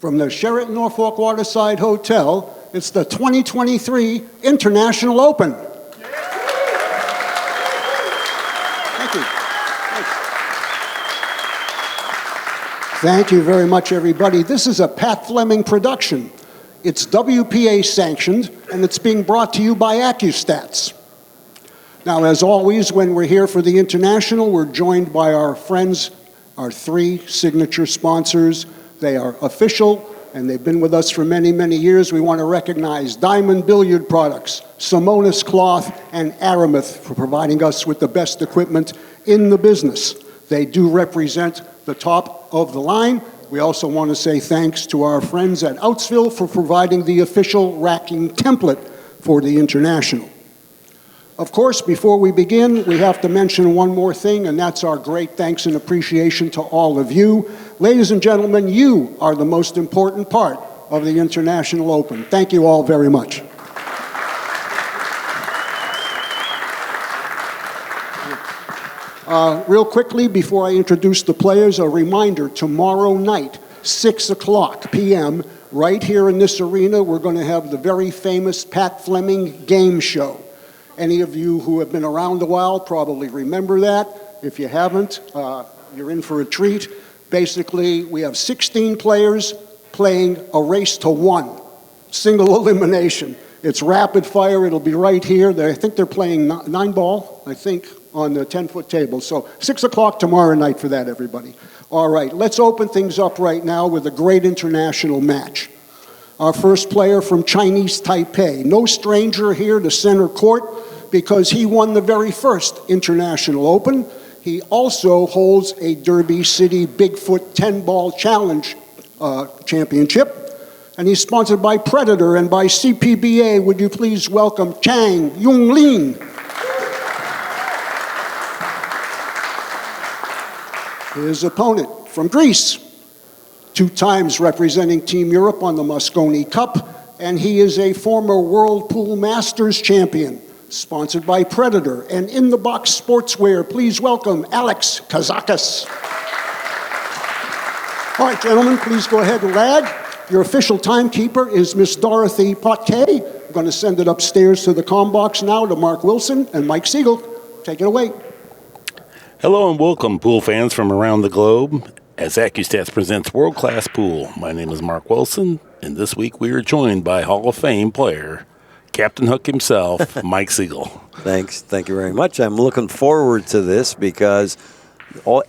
from the Sheraton Norfolk Waterside Hotel, it's the 2023 International Open. Thank you. Thank you very much, everybody. This is a Pat Fleming production. It's WPA sanctioned, and it's being brought to you by ACCUSTATS. Now, as always, when we're here for the International, we're joined by our friends, our 3 signature sponsors. They are official, and they've been with us for many, many years. We want to recognize Diamond Billiard Products, Simonis Cloth, and Aramuth for providing us with the best equipment in the business. They do represent the top of the line. We also want to say thanks to our friends at Outsville for providing the official racking template for the International. Of course, before we begin, we have to mention one more thing, and that's our great thanks and appreciation to all of you. Ladies and gentlemen, you are the most important part of the International Open. Thank you all very much. Real quickly, before I introduce the players, a reminder, tomorrow night, 6:00 p.m., right here in this arena, we're going to have the very famous Pat Fleming game show. Any of you who have been around a while probably remember that. If you haven't, you're in for a treat. Basically, we have 16 players playing a race to 1, single elimination. It's rapid fire. It'll be right here. I think they're playing 9-ball, I think, on the 10-foot table. So 6:00 tomorrow night for that, everybody. All right, let's open things up right now with a great international match. Our first player from Chinese Taipei, no stranger here to center court because he won the very first International Open. He also holds a Derby City BigFoot 10-ball challenge championship. And he's sponsored by Predator and by CPBA. Would you please welcome Jung Lin. His opponent from Greece, 2 times representing Team Europe on the Mosconi Cup, and he is a former World Pool Masters champion, sponsored by Predator. And in the box sportswear, please welcome Alex Kazakis. All right, gentlemen, please go ahead and lad. Your official timekeeper is Miss Dorothy Potke. I'm going to send it upstairs to the comm box now to Mark Wilson and Mike Sigel. Take it away. Hello and welcome, pool fans from around the globe, as ACCUSTATS presents World Class Pool. My name is Mark Wilson, and this week we are joined by Hall of Fame player, Captain Hook himself, Mike Sigel. Thanks. Thank you very much. I'm looking forward to this because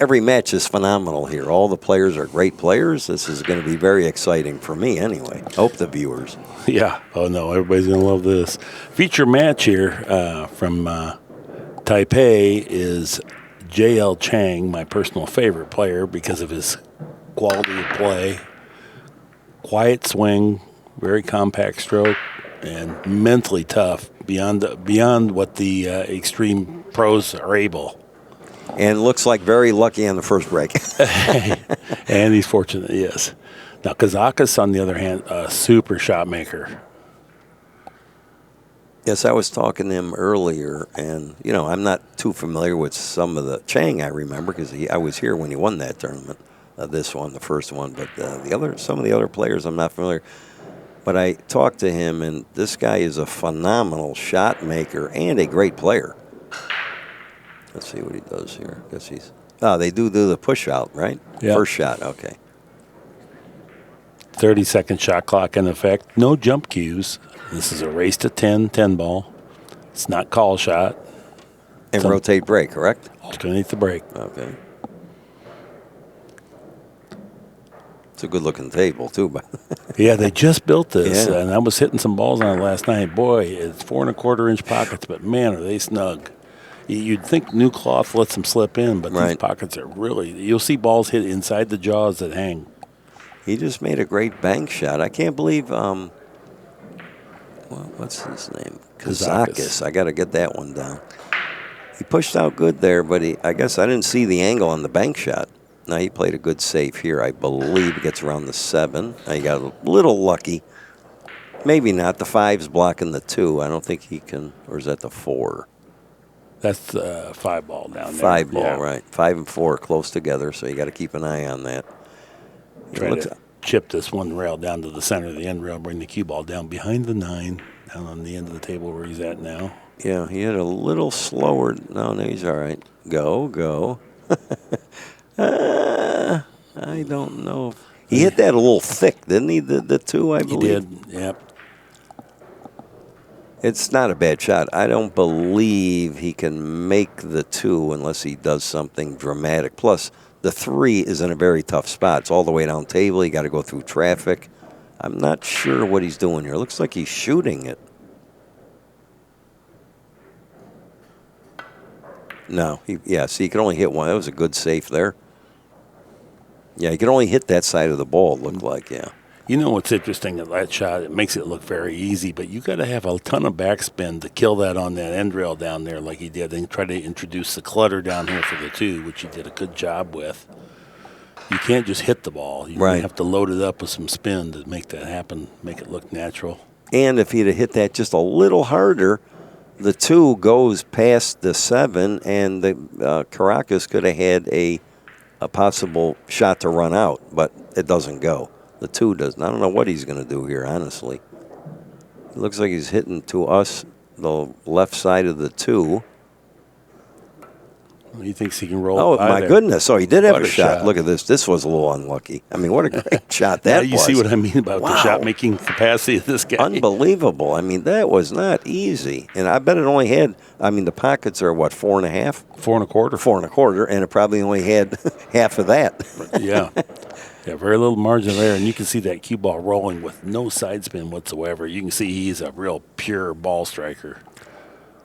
every match is phenomenal here. All the players are great players. This is going to be very exciting for me anyway. Hope the viewers. Yeah. Oh, no, everybody's going to love this. Feature match here from Taipei is J.L. Chang, my personal favorite player because of his quality of play, quiet swing, very compact stroke, and mentally tough beyond what the extreme pros are able. And looks like very lucky on the first break. And he's fortunate, yes. Now, Kazakis, on the other hand, a super shot maker. Yes, I was talking to him earlier, and, you know, I'm not too familiar with some of the Chang I remember because I was here when he won that tournament, this one, the first one, but some of the other players I'm not familiar. But I talked to him, and this guy is a phenomenal shot maker and a great player. Let's see what he does here. I guess they do the push out, right? Yeah. First shot, okay. 30-second shot clock in effect. No jump cues. This is a race to 10 ball. It's not call shot. And rotate break, correct? Alternate the break. Okay. It's a good-looking table, too. Yeah, they just built this, and I was hitting some balls on it last night. Boy, it's 4 1/4-inch pockets, but, man, are they snug. You'd think new cloth lets them slip in, but these pockets are really – you'll see balls hit inside the jaws that hang. He just made a great bank shot. I can't believe what's his name? Kazakis. I got to get that one down. He pushed out good there, but I guess I didn't see the angle on the bank shot. Now, he played a good save here. I believe he gets around the 7. Now, he got a little lucky. Maybe not. The 5's blocking the 2. I don't think he can – or is that the 4? That's the 5 ball down there. 5 ball, right. 5 and 4 close together, so you got to keep an eye on that. chip this one rail down to the center of the end rail, bring the cue ball down behind the 9, down on the end of the table where he's at now. Yeah, he had a little slower. No, he's all right. Go. I don't know. He hit that a little thick, didn't he? The 2, I believe. He did, yep. It's not a bad shot. I don't believe he can make the 2 unless he does something dramatic. Plus, the 3 is in a very tough spot. It's all the way down table. You got to go through traffic. I'm not sure what he's doing here. It looks like he's shooting it. No, see, he could only hit one. That was a good safe there. Yeah, he could only hit that side of the ball, it looked like, yeah. You know what's interesting at that shot? It makes it look very easy, but you got to have a ton of backspin to kill that on that end rail down there like he did and try to introduce the clutter down here for the 2, which he did a good job with. You can't just hit the ball. You have to load it up with some spin to make that happen, make it look natural. And if he'd have hit that just a little harder, the 2 goes past the 7, and the Kazakis could have had a possible shot to run out, but it doesn't go. The 2 doesn't. I don't know what he's going to do here, honestly. It looks like he's hitting to us, the left side of the 2. He thinks he can roll. Oh, my goodness. Oh, he did have a shot. shot. Look at this. This was a little unlucky. I mean, what a great shot that was. You see what I mean about the shot-making capacity of this guy. Unbelievable. I mean, that was not easy. And I bet it only had, the pockets are, what, 4.5? 4.25. 4.25, and it probably only had half of that. Yeah. Yeah, very little margin of error, and you can see that cue ball rolling with no side spin whatsoever. You can see he's a real pure ball striker.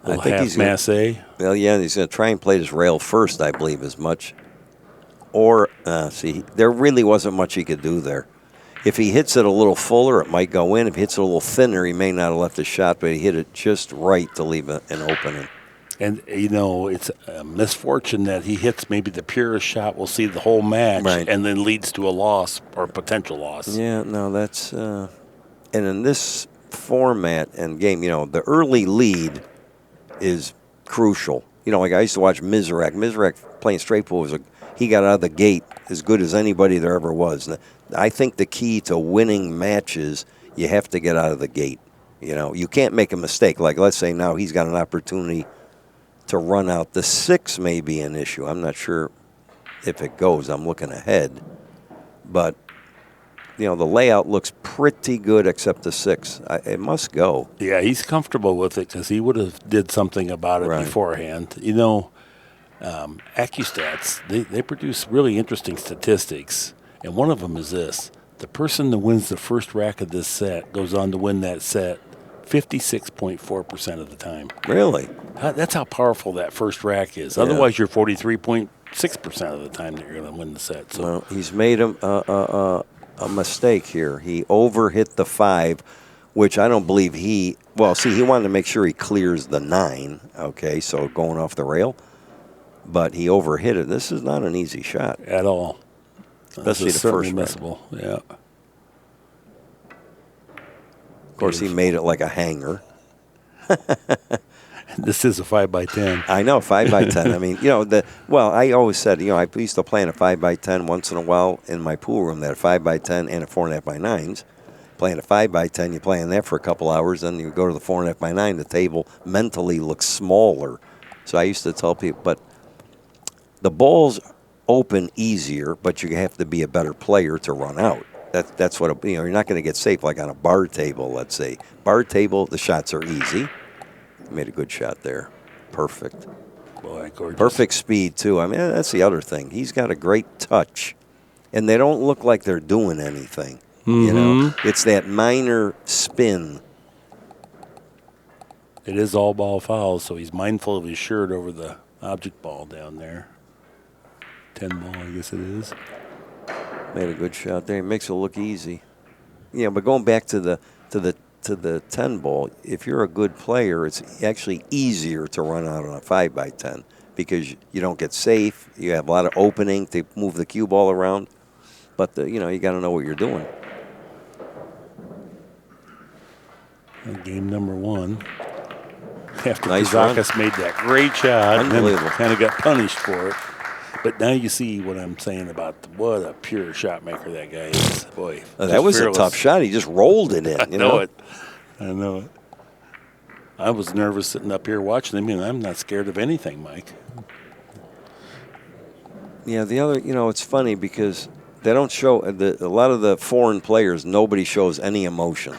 I think he's masse. Well, yeah, he's going to try and play this rail first, I believe, as much. Or, there really wasn't much he could do there. If he hits it a little fuller, it might go in. If he hits it a little thinner, he may not have left a shot, but he hit it just right to leave an opening. And, it's a misfortune that he hits maybe the purest shot we'll see the whole match and then leads to a loss or potential loss. Yeah, no, that's and in this format and game, the early lead is crucial. Like I used to watch Mizrak. Mizrak playing straight pool he got out of the gate as good as anybody there ever was. And I think the key to winning matches, you have to get out of the gate. You can't make a mistake. Like, let's say now he's got an opportunity to run out. The 6 may be an issue. I'm not sure if it goes. I'm looking ahead. But, the layout looks pretty good except the 6. It must go. Yeah, he's comfortable with it because he would have did something about it beforehand. ACCUSTATS, they produce really interesting statistics, and one of them is this. The person that wins the first rack of this set goes on to win that set 56.4% of the time. Really? That's how powerful that first rack is. Yeah. Otherwise, you're 43.6% of the time that you're going to win the set. So. Well, he's made a mistake here. He overhit the 5, which I don't believe he wanted to make sure he clears the 9, okay, so going off the rail. But he overhit it. This is not an easy shot. At all. Especially the first missable, yeah. Of course, he made it like a hanger. This is a 5x10. I know, 5x10. I mean, I always said, I used to play in a 5x10 once in a while in my pool room, that 5x10 and a 4.5x9s. Playing a 5x10, you play in that for a couple hours, then you go to the 4.5x9, the table mentally looks smaller. So I used to tell people, but the ball's open easier, but you have to be a better player to run out. That's what, you're not going to get safe like on a bar table, let's say. Bar table, the shots are easy. Made a good shot there. Perfect. Boy, gorgeous. Perfect speed, too. I mean, that's the other thing. He's got a great touch. And they don't look like they're doing anything. Mm-hmm. It's that minor spin. It is all ball fouls, so he's mindful of his shirt over the object ball down there. 10 ball, I guess it is. Made a good shot there. He makes it look easy. But going back to the 10 ball, if you're a good player, it's actually easier to run out on a 5x10 because you don't get safe. You have a lot of opening to move the cue ball around. But, you got to know what you're doing. Game number 1. After Nice Kazakis made that great shot, unbelievable, and kind of got punished for it. But now you see what I'm saying about what a pure shot maker that guy is. Boy, That was fearless. a tough shot. He just rolled it in. I know it. I know it. I was nervous sitting up here watching him, and I'm not scared of anything, Mike. Yeah, the other, it's funny because they don't show a lot of the foreign players. Nobody shows any emotion.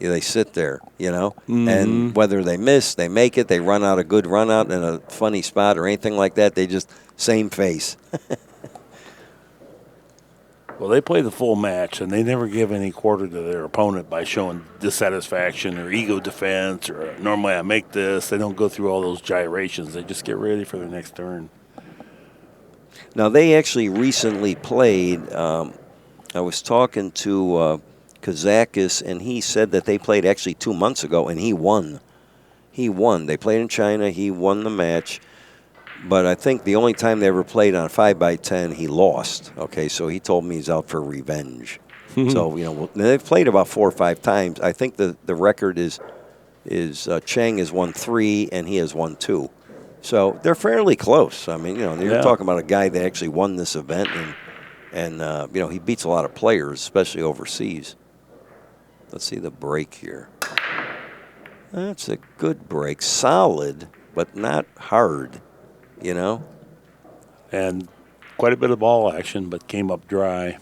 They sit there, and whether they miss, they make it, they run out a good run out in a funny spot or anything like that, they just same face. Well, they play the full match, and they never give any quarter to their opponent by showing dissatisfaction or ego defense or normally I make this. They don't go through all those gyrations. They just get ready for their next turn. Now, they actually recently played. I was talking to Kazakis, and he said that they played actually 2 months ago, and he won. He won. They played in China. He won the match. But I think the only time they ever played on a 5x10, he lost. Okay, so he told me he's out for revenge. So, they've played about 4 or 5 times. I think the record is Chang has won 3 and he has won 2. So they're fairly close. I mean, you're talking about a guy that actually won this event, and he beats a lot of players, especially overseas. Let's see the break here. That's a good break. Solid, but not hard, And quite a bit of ball action, but came up dry.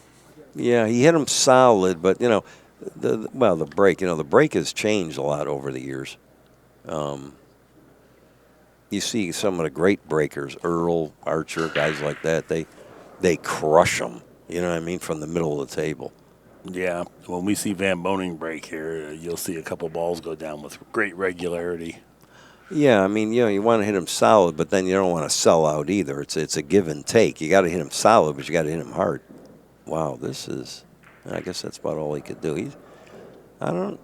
Yeah, he hit him solid, but, the break, the break has changed a lot over the years. You see some of the great breakers, Earl, Archer, guys like that, they crush them, from the middle of the table. Yeah, when we see Van Boning break here, you'll see a couple balls go down with great regularity. Yeah, you want to hit him solid, but then you don't want to sell out either. It's a give and take. You got to hit him solid, but you got to hit him hard. Wow, I guess that's about all he could do. I'm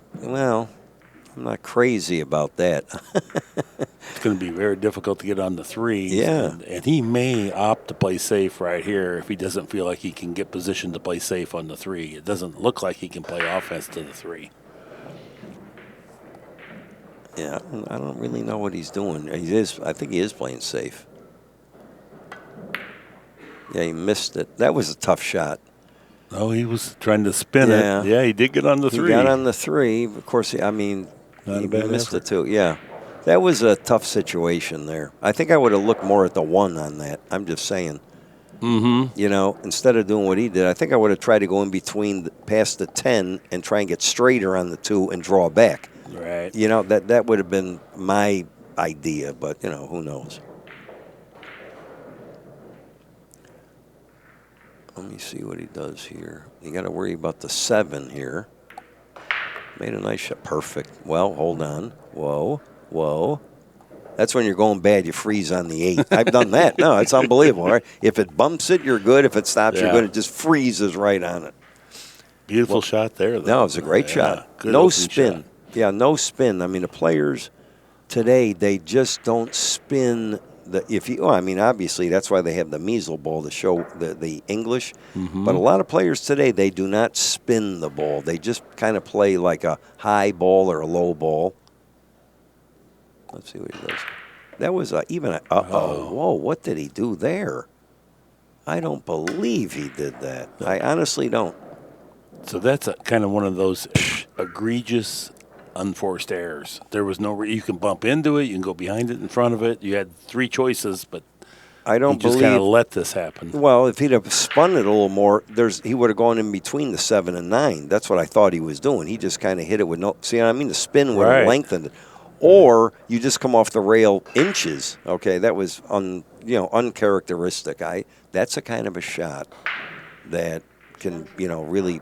not crazy about that. It's going to be very difficult to get on the threes. Yeah. And he may opt to play safe right here if he doesn't feel like he can get positioned to play safe on the 3. It doesn't look like he can play offense to the 3. Yeah, I don't really know what he's doing. I think he is playing safe. Yeah, he missed it. That was a tough shot. Oh, he was trying to spin it. Yeah, he did get on the 3. He got on the 3. Of course, he missed it too. Yeah, that was a tough situation there. I think I would have looked more at the 1 on that. I'm just saying. Mm-hmm. Instead of doing what he did, I think I would have tried to go in between past the 10 and try and get straighter on the 2 and draw back. Right. That would have been my idea, but, who knows. Let me see what he does here. You got to worry about the 7 here. Made a nice shot. Perfect. Well, hold on. Whoa. That's when you're going bad. You freeze on the 8. I've done that. No, it's unbelievable. Right? If it bumps it, you're good. If it stops, you're good. It just freezes right on it. Beautiful shot there, though. No, it was a great shot. Good No spin. Shot. Yeah, no spin. The players today, they just don't spin. Obviously that's why they have the measle ball to show the English. Mm-hmm. But a lot of players today, they do not spin the ball. They just kind of play like a high ball or a low ball. Let's see what he does. That was whoa, what did he do there? I don't believe he did that. I honestly don't. So that's kind of one of those egregious unforced errors. There was you can bump into it, you can go behind it, in front of it. You had 3 choices, but I don't just kind of let this happen. Well, if he'd have spun it a little more, he would have gone in between the 7 and 9. That's what I thought he was doing. He just kind of hit it with no. See what I mean? The spin would have lengthened it, or you just come off the rail inches. Okay, that was uncharacteristic. That's a kind of a shot that can really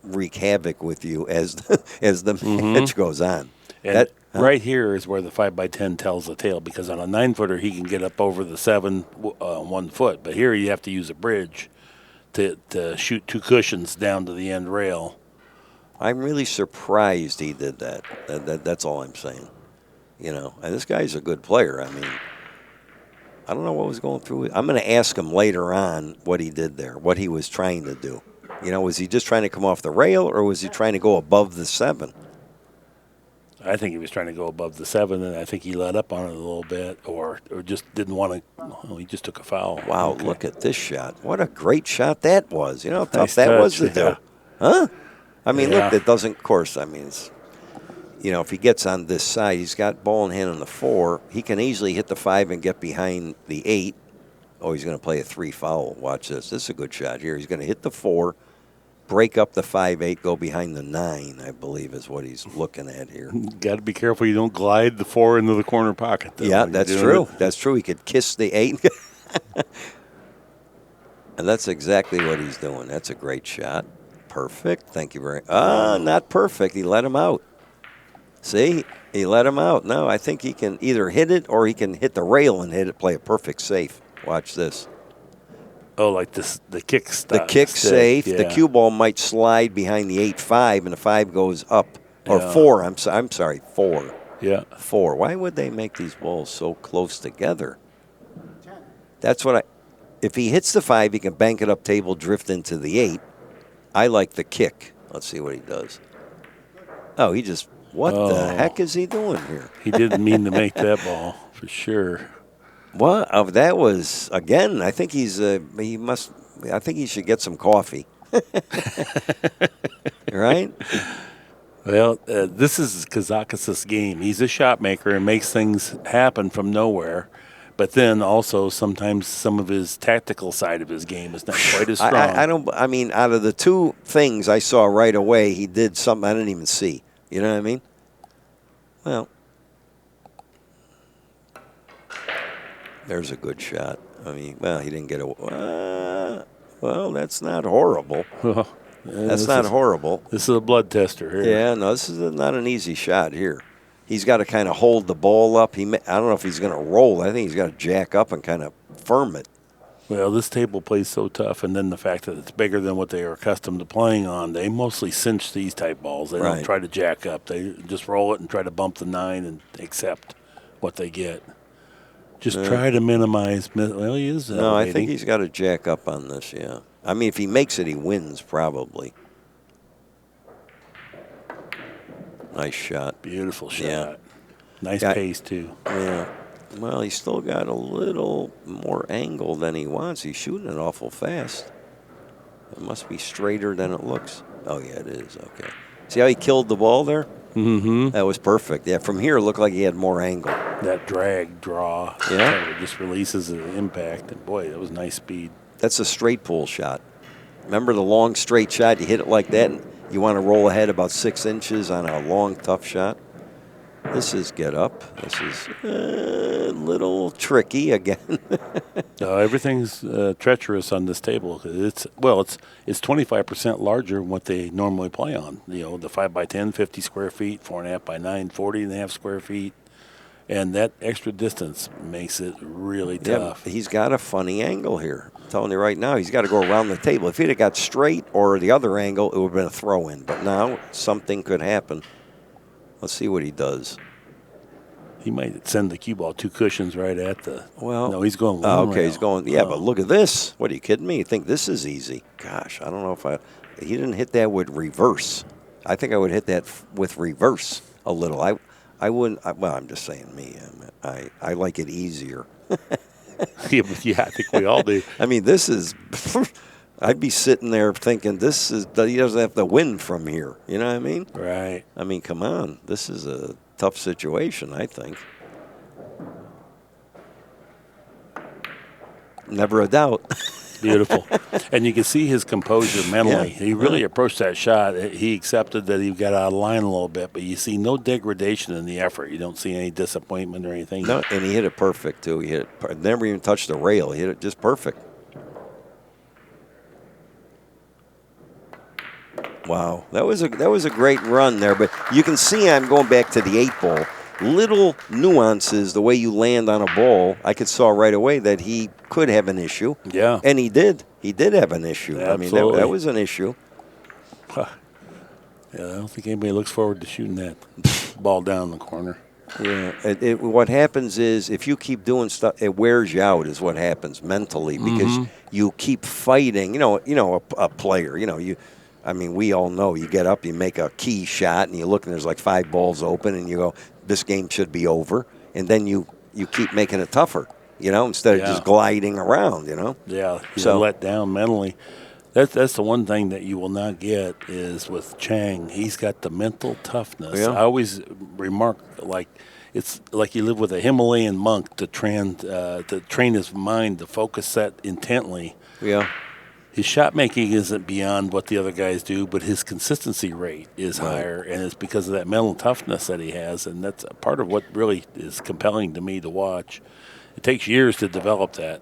wreak havoc with you as the match goes on. And right here is where the 5x10 tells the tale, because on a 9-footer he can get up over the 7 1 foot, but here you have to use a bridge to shoot 2 cushions down to the end rail. I'm really surprised he did that. That's all I'm saying. And this guy's a good player. I don't know what was going through. I'm going to ask him later on what he did there, what he was trying to do. Was he just trying to come off the rail, or was he trying to go above the 7? I think he was trying to go above the 7, and I think he let up on it a little bit, or just didn't want to. Oh, he just took a foul. Wow, Okay. look at this shot. What a great shot that was. You know how tough Nice that was touch, to yeah. do. Huh? I mean, Yeah. look, that doesn't, of course, I mean, it's, you know, if he gets on this side, he's got ball in hand on the 4. He can easily hit the 5 and get behind the 8. Oh, he's going to play a 3 foul. Watch this. This is a good shot here. He's going to hit the 4, break up the 5-8, go behind the 9, I believe is what he's looking at here. Got to be careful you don't glide the 4 into the corner pocket. Though, Yeah, when you're that's doing true. it. That's true. He could kiss the 8. And that's exactly what he's doing. That's a great shot. Perfect. Thank you very much. Not perfect. He let him out. See? He let him out. No, I think he can either hit it or he can hit the rail and hit it, play a perfect safe. Watch this. Oh, like this, the kick The kick safe. Yeah. The cue ball might slide behind the 8-5, and the 5 goes up. Or Yeah. 4. I'm sorry, 4. Yeah. 4. Why would they make these balls so close together? That's what if he hits the 5, he can bank it up table, drift into the 8. I like the kick. Let's see what he does. Oh, he just, what the heck is he doing here? He didn't mean to make that ball, for sure. What? Oh, that was, again, I think I think he should get some coffee. Right? Well, this is Kazakis' game. He's a shot maker and makes things happen from nowhere. But then also sometimes some of his tactical side of his game is not quite as strong. I mean, out of the 2 things I saw right away, he did something I didn't even see. You know what I mean? Well, there's a good shot. I mean, well, he didn't get a. Well, that's not horrible. That's not horrible. This is a blood tester here. Yeah, no, this is not an easy shot here. He's got to kind of hold the ball up. I don't know if he's going to roll. I think he's got to jack up and kind of firm it. Well, this table plays so tough, and then the fact that it's bigger than what they are accustomed to playing on, they mostly cinch these type balls. They don't try to jack up. They just roll it and try to bump the 9 and accept what they get. Just try to minimize. Well, he is elevating. No, I think he's got to jack up on this, yeah. I mean, if he makes it, he wins probably. Nice shot. Beautiful shot. Yeah. Nice pace, too. Yeah. Well, he's still got a little more angle than he wants. He's shooting it awful fast. It must be straighter than it looks. Oh, yeah, it is. Okay. See how he killed the ball there? Mm-hmm. That was perfect. Yeah, from here, it looked like he had more angle. That drag draw. Yeah. It just releases the impact. And, boy, that was nice speed. That's a straight pull shot. Remember the long straight shot? You hit it like that, and you want to roll ahead about 6 inches on a long, tough shot. This is get up. This is a little tricky again. Everything's treacherous on this table. It's 25% larger than what they normally play on. You know, the 5x10, 50 square feet, 4.5 by 9, 40.5 square feet. And that extra distance makes it really tough. Yeah, he's got a funny angle here. I'm telling you right now, he's got to go around the table. If he'd have got straight or the other angle, it would have been a throw-in. But now something could happen. Let's see what he does. He might send the cue ball 2 cushions right at the. Well, no, he's going. Okay, he's going. Yeah, but look at this. What are you kidding me? You think this is easy? Gosh, I don't know if he didn't hit that with reverse. I think I would hit that with reverse a little. I wouldn't. Well, I'm just saying me. I like it easier. Yeah, I think we all do. I mean, this is. I'd be sitting there thinking he doesn't have to win from here. You know what I mean? Right. I mean, come on. This is a tough situation, I think. Never a doubt. Beautiful. And you can see his composure mentally. Yeah. He really approached that shot. He accepted that he got out of line a little bit, but you see no degradation in the effort. You don't see any disappointment or anything. No, and he hit it perfect, too. He hit it, never even touched the rail. He hit it just perfect. Wow, that was a great run there. But you can see I'm going back to the 8 ball. Little nuances, the way you land on a ball, I could saw right away that he could have an issue. Yeah. And he did. He did have an issue. Absolutely. I mean, that was an issue. Yeah, I don't think anybody looks forward to shooting that ball down the corner. Yeah. What happens is if you keep doing stuff, it wears you out is what happens mentally because you keep fighting. You know, a player, I mean, we all know you get up, you make a key shot, and you look, and there's like 5 balls open, and you go, this game should be over. And then you keep making it tougher, instead of just gliding around, Yeah, he's so let down mentally. That's the one thing that you will not get is with Chang. He's got the mental toughness. Yeah. I always remark it's like you live with a Himalayan monk to train his mind to focus that intently. Yeah. His shot making isn't beyond what the other guys do, but his consistency rate is higher, and it's because of that mental toughness that he has, and that's a part of what really is compelling to me to watch. It takes years to develop that.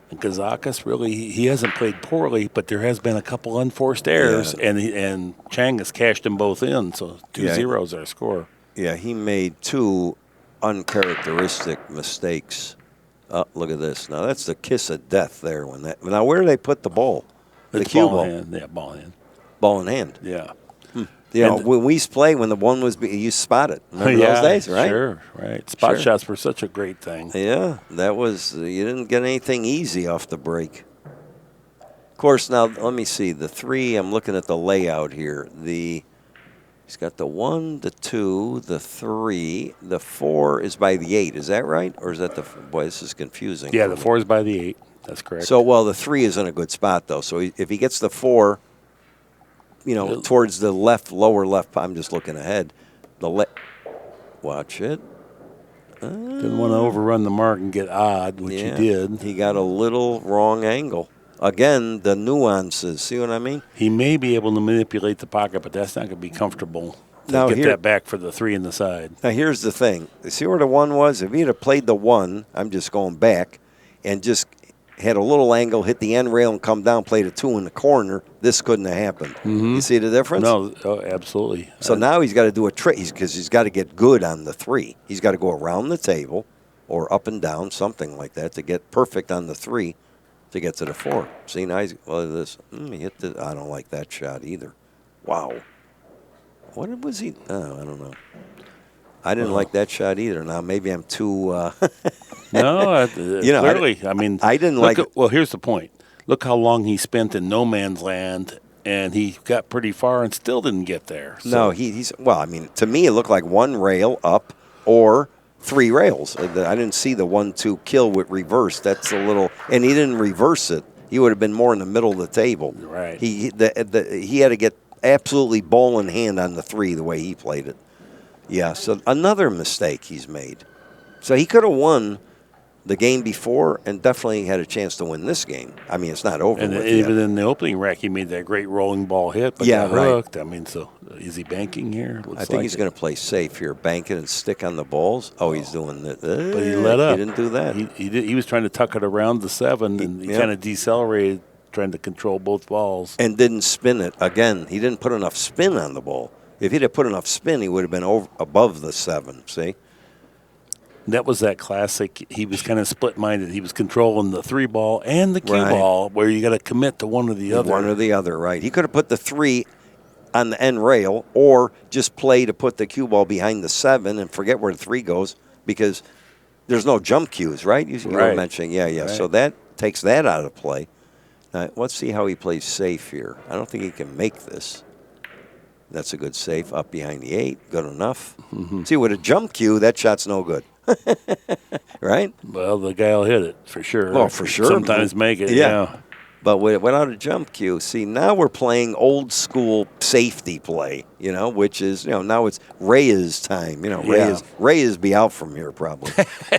And Kazakis, really, he hasn't played poorly, but there has been a couple unforced errors, and Chang has cashed them both in, so 2-0 is our score. Yeah, he made 2 uncharacteristic mistakes. Oh, look at this. Now, that's the kiss of death there. Now, where do they put the ball? The cue ball. Yeah, ball in hand. Ball in hand. Yeah. When we used to play, when the one was, you spot it. Remember those days, right? Sure, right. Spot shots were such a great thing. Yeah, that was, you didn't get anything easy off the break. Of course, now, let me see. The 3, I'm looking at the layout here. He's got the 1, the 2, the 3, the 4 is by the 8. Is that right? Or is that boy, this is confusing. Yeah, the 4 is by the 8. That's correct. So, the 3 is in a good spot, though. So if he gets the 4, towards the lower left, I'm just looking ahead. Watch it. Didn't want to overrun the mark and get odd, which he did. He got a little wrong angle. Again, the nuances. See what I mean? He may be able to manipulate the pocket, but that's not going to be comfortable to get that back for the 3 in the side. Now, here's the thing. See where the 1 was? If he had played the 1, I'm just going back, and just had a little angle, hit the end rail, and come down, played a 2 in the corner, this couldn't have happened. Mm-hmm. You see the difference? No, absolutely. So now he's got to do a trick because he's got to get good on the 3. He's got to go around the table or up and down, something like that, to get perfect on the 3 to get to the 4. See, now this. He hit I don't like that shot either. Wow. What was he? Oh, I don't know. I didn't like that shot either. Now, maybe I'm too... No, clearly. I didn't like it. Well, here's the point. Look how long he spent in no man's land, and he got pretty far and still didn't get there. So. No, he's to me, it looked like 1 rail up or 3 rails. I didn't see the 1-2 kill with reverse. That's a little, and he didn't reverse it. He would have been more in the middle of the table. Right. He had to get absolutely ball in hand on the 3 the way he played it. Yeah, so another mistake he's made. So he could have won the game before and definitely had a chance to win this game. I mean, it's not over. And even in the opening rack, he made that great rolling ball hit, but got hooked. I mean, so is he banking here? I think he's going to play safe here, bank it and stick on the balls. Oh, he's doing that. But he let up. He didn't do that. He was trying to tuck it around the 7, and he kind of decelerated, trying to control both balls. And didn't spin it. Again, he didn't put enough spin on the ball. If he'd have put enough spin, he would have been above the 7, see? That was that classic. He was kind of split-minded. He was controlling the 3 ball and the cue ball, where you got to commit to one or the other. One or the other, right. He could have put the 3 on the end rail or just play to put the cue ball behind the 7 and forget where the 3 goes because there's no jump cues, right? You were mentioning, yeah. Right. So that takes that out of play. Now, let's see how he plays safe here. I don't think he can make this. That's a good safe up behind the 8. Good enough. Mm-hmm. See, with a jump cue, that shot's no good. Right? Well, the guy will hit it for sure. Well, for sure. Sometimes make it, yeah. But without a jump cue, see, now we're playing old school safety play, which is, now it's Reyes time. Reyes be out from here probably.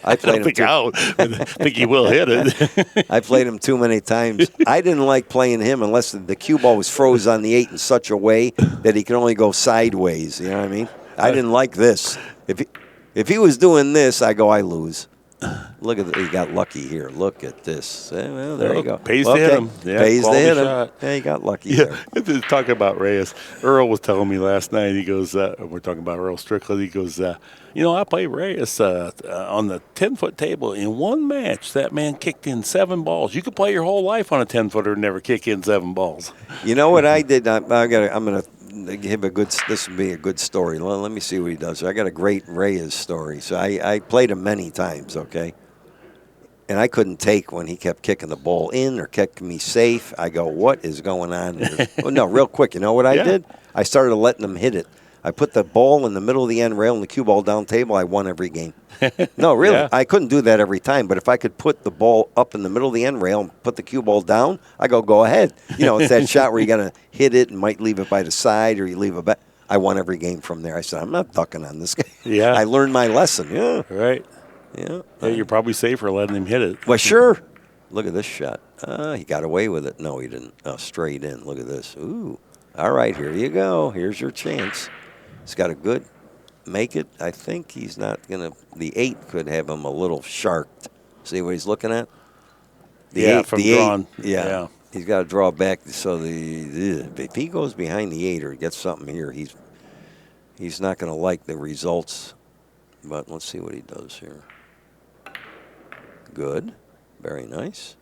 I played him out. I think he will hit it. I played him too many times. I didn't like playing him unless the cue ball was froze on the 8 in such a way that he could only go sideways. You know what I mean? I didn't like this. If he was doing this, I lose. Look at he got lucky here. Look at this. Well, there you go. Pays to hit him. Yeah, pays to hit him. Shot. Yeah, he got lucky there. Talking about Reyes, Earl was telling me last night, he goes, we're talking about Earl Strickland, he goes, I played Reyes on the 10-foot table. In one match, that man kicked in 7 balls. You could play your whole life on a 10-footer and never kick in 7 balls. You know what I did? I'm going to give this would be a good story. Let me see what he does. I got a great Reyes story. So I played him many times, okay? And I couldn't take when he kept kicking the ball in or kicking me safe. I go, what is going on here? Oh, no, real quick. You know what I did? I started letting him hit it. I put the ball in the middle of the end rail and the cue ball down table. I won every game. No, really. Yeah. I couldn't do that every time. But if I could put the ball up in the middle of the end rail and put the cue ball down, I go ahead. You know, it's that shot where you got to hit it and might leave it by the side or you leave it back. I won every game from there. I said, I'm not ducking on this guy. Yeah. I learned my lesson. Yeah. Right. Yeah. Yeah, you're probably safer letting him hit it. Well, sure. Look at this shot. He got away with it. No, he didn't. Straight in. Look at this. Ooh. All right, here you go. Here's your chance. He's got a good make it. I think he's not going to. The 8 could have him a little sharked. See what he's looking at? The 8, from the drawn. 8. Yeah. He's got to draw back. So if he goes behind the 8 or gets something here, he's not going to like the results. But let's see what he does here. Good. Very nice.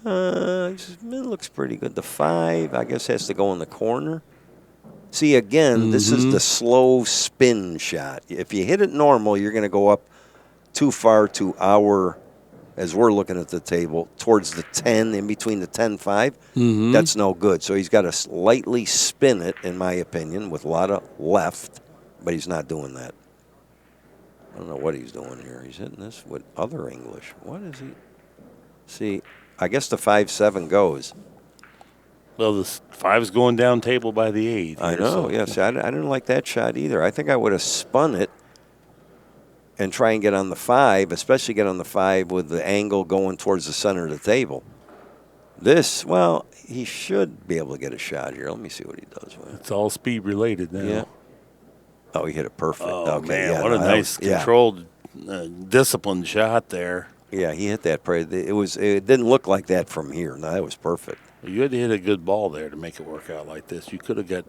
It looks pretty good. The 5, I guess, has to go in the corner. See, again, this is the slow spin shot. If you hit it normal, you're going to go up too far to our, as we're looking at the table, towards the 10, in between the 10-5. That's no good. So he's got to slightly spin it, in my opinion, with a lot of left, but he's not doing that. I don't know what he's doing here. He's hitting this with other English. What is he? See, I guess the 5-7 goes. Well, the 5's going down table by the 8. I know, yes. I didn't like that shot either. I think I would have spun it and try and get on the 5, especially get on the 5 with the angle going towards the center of the table. This, well, he should be able to get a shot here. Let me see what he does with it. It's all speed related now. Yeah. Oh, he hit it perfect. Oh, okay, man, yeah, what a nice, controlled, disciplined shot there. Yeah, he hit that. It didn't look like that from here. No, that was perfect. You had to hit a good ball there to make it work out like this. You could have got.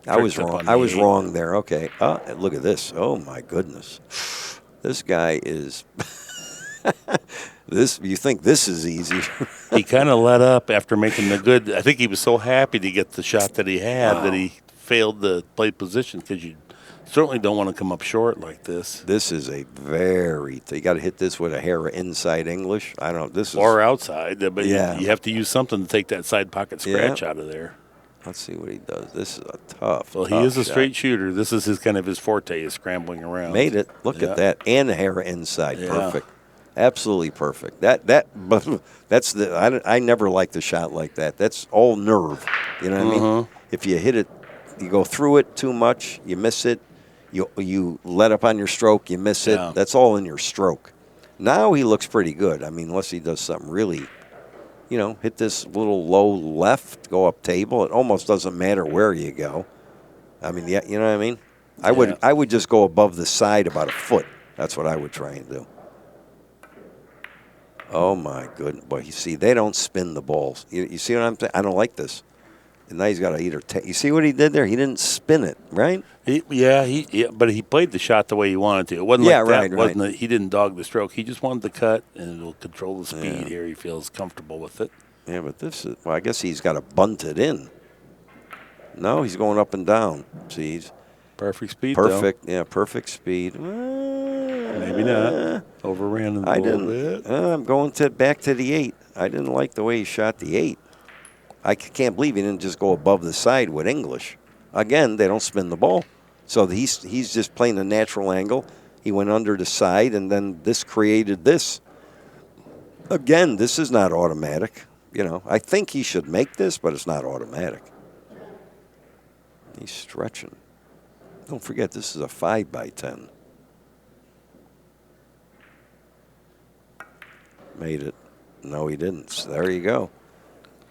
I was wrong. I was wrong there. Okay. Look at this. Oh my goodness, this guy is. This you think this is easy? He kind of let up after making the good. I think he was so happy to get the shot that he had that he failed the play position because you certainly don't want to come up short like this. This is a very. You got to hit this with a hair of inside English. I don't. This is or outside, but you have to use something to take that side pocket scratch out of there. Let's see what he does. This is a tough. Well, he is a straight shooter. This is his kind of his forte, is scrambling around. Made it. Look at that, and the hair inside, perfect, absolutely perfect. That's the. I never liked the shot like that. That's all nerve. You know what I mean? If you hit it, you go through it too much, you miss it. You let up on your stroke, you miss it. That's all in your stroke. Now he looks pretty good. I mean, unless he does something really, hit this little low left, go up table. It almost doesn't matter where you go. I mean, you know what I mean? I would just go above the side about a foot. That's what I would try and do. Oh, my goodness. Boy, you see, they don't spin the balls. You see what I'm saying? I don't like this. And now he's got to either you see what he did there? He didn't spin it, right? But he played the shot the way he wanted to. It wasn't like that. Wasn't he didn't dog the stroke. He just wanted the cut, and it'll control the speed here. He feels comfortable with it. Yeah, but this is, I guess he's got to bunt it in. No, he's going up and down. See, he's perfect speed, perfect. though. Yeah, perfect speed. Maybe not. Overran him a little bit. I'm going back to the 8. I didn't like the way he shot the 8. I can't believe he didn't just go above the side with English. Again, they don't spin the ball. So he's just playing a natural angle. He went under the side, and then this created this. Again, this is not automatic. I think he should make this, but it's not automatic. He's stretching. Don't forget, this is a 5x10. Made it. No, he didn't. So there you go.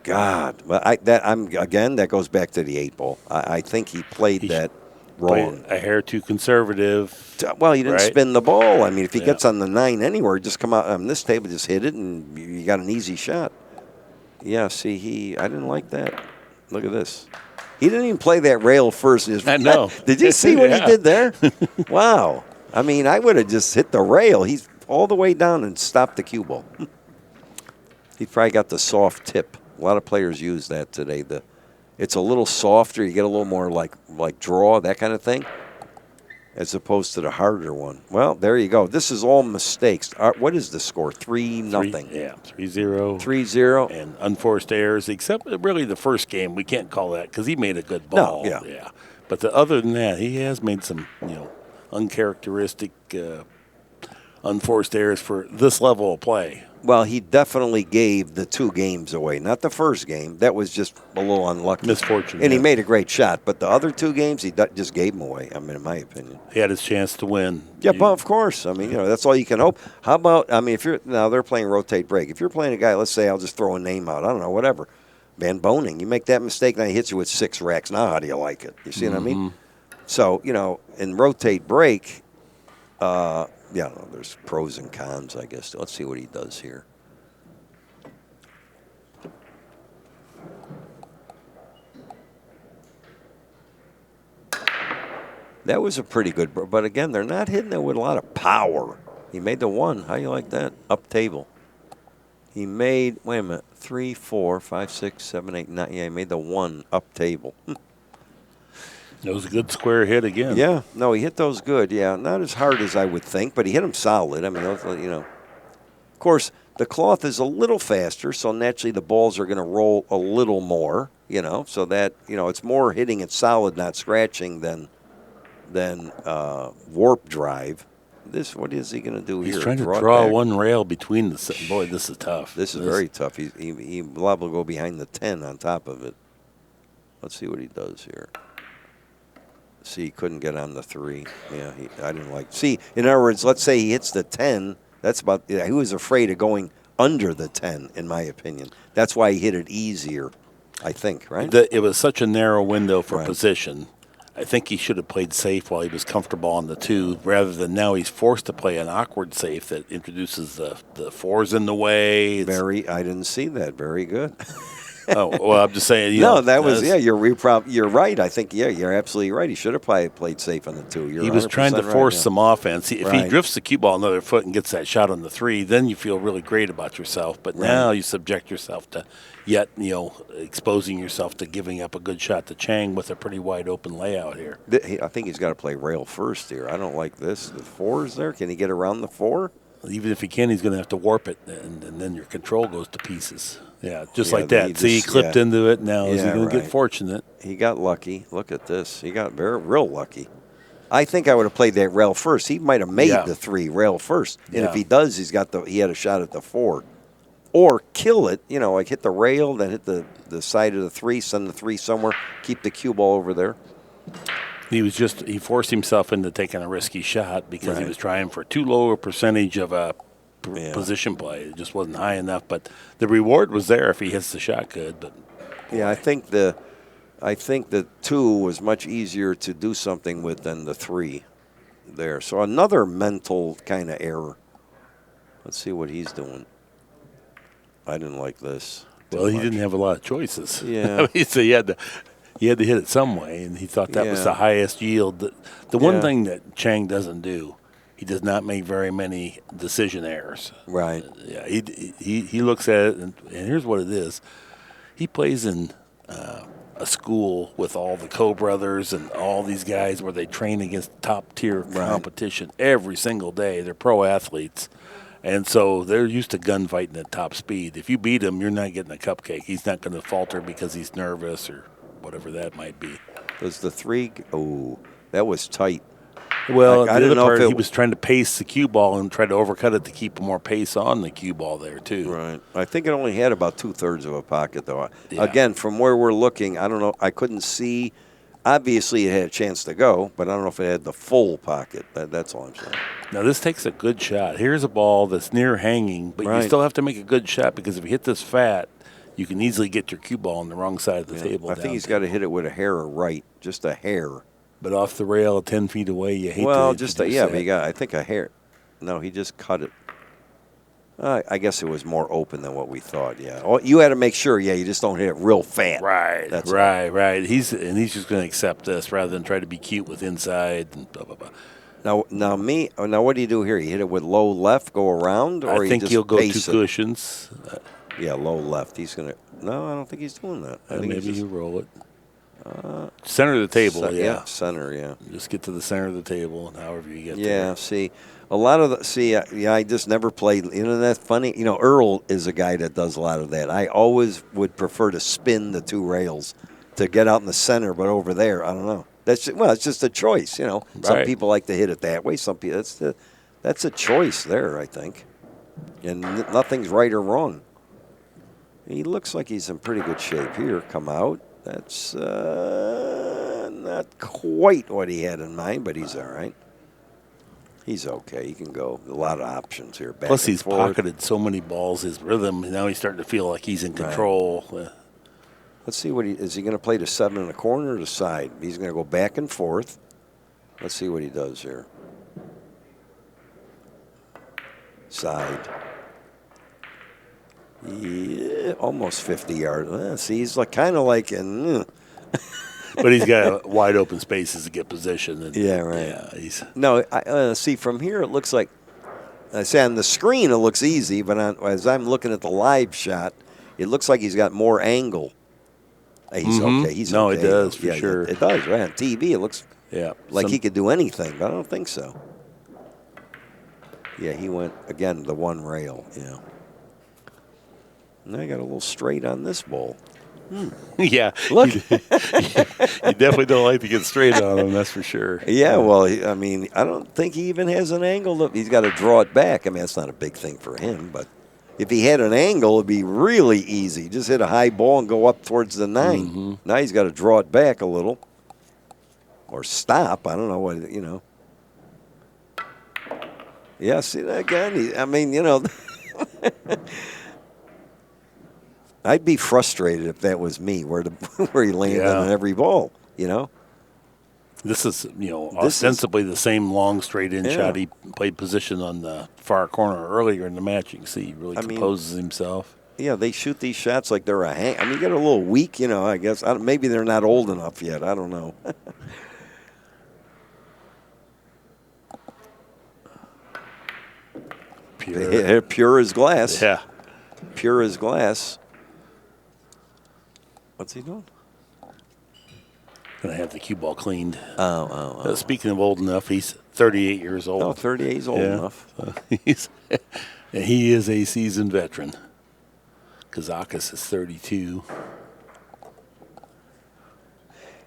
God, but that goes back to the 8 ball. I think he played that wrong. Played a hair too conservative. Well, he didn't spin the ball. I mean, if he gets on the 9 anywhere, just come out on this table, just hit it, and you got an easy shot. Yeah, see, I didn't like that. Look at this. He didn't even play that rail first. I know. Did you see what he did there? Wow. I mean, I would have just hit the rail. He's all the way down and stopped the cue ball. He probably got the soft tip. A lot of players use that today. It's a little softer. You get a little more like draw, that kind of thing. as opposed to the harder one. Well, there you go. This is all mistakes. What is the score? 3-0. Yeah, 3-0. 3-0. And unforced errors, except really the first game. We can't call that because he made a good ball. No, yeah. But other than that, he has made some, uncharacteristic unforced errors for this level of play. Well, he definitely gave the 2 games away. Not the first game. That was just a little unlucky. Misfortune. And he made a great shot. But the other 2 games, he just gave them away, in my opinion. He had his chance to win. Yeah, but of course. That's all you can hope. How about, if you're, now they're playing rotate break. If you're playing a guy, let's say I'll just throw a name out. I don't know, whatever. Van Boning. You make that mistake, now he hits you with 6 racks. Now how do you like it? You see what I mean? So, in rotate break, there's pros and cons, I guess. Let's see what he does here. That was a pretty good, but again, they're not hitting it with a lot of power. He made the 1. How do you like that? Up table. He made, 3, 4, 5, 6, 7, 8, 9. Yeah, he made the 1 up table. It was a good square hit again. Yeah, no, he hit those good. Yeah, not as hard as I would think, but he hit them solid. Of course, the cloth is a little faster, so naturally the balls are going to roll a little more. So that it's more hitting it solid, not scratching than warp drive. What is he going to do here? He's trying to draw one rail between the. Boy, this is tough. This is very tough. He liable to go behind the 10 on top of it. Let's see what he does here. See, he couldn't get on the 3. Yeah, I didn't like. See, in other words, let's say he hits the 10. That's about. He was afraid of going under the 10, in my opinion. That's why he hit it easier, I think. Right. It was such a narrow window for position. I think he should have played safe while he was comfortable on the 2, rather than now he's forced to play an awkward safe that introduces the 4s in the way. I didn't see that. Very good. Oh, well, I'm just saying. You're right. I think, you're absolutely right. He should have played safe on the 2. He was trying to force some offense. If he drifts the cue ball another foot and gets that shot on the 3, then you feel really great about yourself. But now you subject yourself to exposing yourself to giving up a good shot to Chang with a pretty wide open layout here. I think he's got to play rail first here. I don't like this. The 4's there. Can he get around the 4? Even if he can, he's going to have to warp it, and then your control goes to pieces. Yeah, just like that. See, he clipped into it. Now is he going to get fortunate? He got lucky. Look at this. He got real lucky. I think I would have played that rail first. He might have made the 3 rail first, and if he does, he had a shot at the 4, or kill it. Like hit the rail, then hit the side of the 3, send the 3 somewhere, keep the cue ball over there. He forced himself into taking a risky shot because he was trying for too low a percentage of a position play. It just wasn't high enough, but the reward was there if he hits the shot good. But I think the 2 was much easier to do something with than the 3 there. So another mental kind of error. Let's see what he's doing. I didn't like this. Well, he didn't have a lot of choices. Yeah. So he had to hit it some way, and he thought that was the highest yield. The one thing that Chang doesn't do, he does not make very many decision errors. Right. Yeah. He looks at it, and here's what it is. He plays in a school with all the co-brothers and all these guys where they train against top-tier competition every single day. They're pro athletes. And so they're used to gunfighting at top speed. If you beat him, you're not getting a cupcake. He's not going to falter because he's nervous or whatever that might be. Was the 3? Oh, that was tight. Well, I the didn't other know part, if he was trying to pace the cue ball and try to overcut it to keep more pace on the cue ball there, too. Right. I think it only had about 2/3 of a pocket, though. Yeah. Again, from where we're looking, I don't know. I couldn't see. Obviously, it had a chance to go, but I don't know if it had the full pocket. That's all I'm saying. Now, this takes a good shot. Here's a ball that's near hanging, but you still have to make a good shot because if you hit this fat, you can easily get your cue ball on the wrong side of the table. I think he's got to hit it with a hair or right, just a hair. But off the rail 10 feet away, you hate to but you got, I think, a hair. No, he just cut it. I guess it was more open than what we thought, You had to make sure, you just don't hit it real fat. Right, that's right. He's just going to accept this rather than try to be cute with inside and blah, blah, blah. Now what do you do here? You hit it with low left, go around, or I think he'll go 2 cushions. Low left. He's going to. No, I don't think he's doing that. Maybe he'll roll it. Center of the table, yeah. Center, yeah. Just get to the center of the table, and however you get there. Yeah, see, a lot of I just never played. That's funny. Earl is a guy that does a lot of that. I always would prefer to spin the two rails to get out in the center, but over there, I don't know. It's just a choice. Some Right. people like to hit it that way. Some people, that's a choice there, I think. And nothing's right or wrong. He looks like he's in pretty good shape here. Come out. That's not quite what he had in mind, but he's all right. He's okay. He can go. A lot of options here. Back Plus, and he's forth. pocketed so many balls, his rhythm, and now he's starting to feel like he's in control. Let's see is he going to play to 7 in the corner or the side? He's going to go back and forth. Let's see what he does here. Side. Yeah, almost 50 yards. See, he's kind of like in. But he's got wide open spaces to get position. And, Yeah, right. Yeah, No, see, from here it looks like, I say on the screen it looks easy, but as I'm looking at the live shot, it looks like he's got more angle. He's okay. He's no, okay. it does, for sure. It does, right? On TV, it looks like he could do anything, but I don't think so. Yeah, he went, again, the one rail, And I got a little straight on this bowl. Yeah. Look. You definitely don't like to get straight on him, that's for sure. Yeah, well, I don't think he even has an angle. He's got to draw it back. That's not a big thing for him, but if he had an angle, it'd be really easy. Just hit a high ball and go up towards the 9. Mm-hmm. Now he's got to draw it back a little or stop. I don't know what, Yeah, see that again? I'd be frustrated if that was me, where he landed on every ball, This is, ostensibly the same long straight-in shot. He played position on the far corner earlier in the match. You can see he really composes himself. Yeah, they shoot these shots like they're a hang. You get a little weak, I guess. Maybe they're not old enough yet. I don't know. Pure as glass. Yeah. Pure as glass. What's he doing? Going to have the cue ball cleaned. Oh. Speaking of old enough, he's 38 years old. Oh, 38 is old enough. He is a seasoned veteran. Kazakis is 32.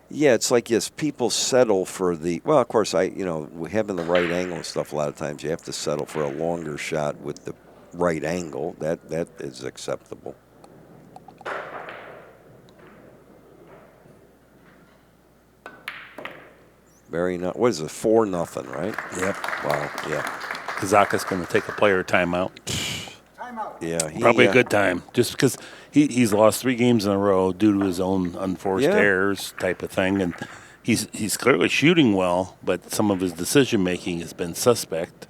Yeah, it's like, yes, people settle for of course, having the right angle and stuff, a lot of times you have to settle for a longer shot with the right angle. That is acceptable. What is it, 4-0, right? Yep. Wow, yeah. Kazakis going to take a player timeout. Yeah. Probably a good time, just because he's lost 3 games in a row due to his own unforced errors type of thing. And he's clearly shooting well, but some of his decision-making has been suspect.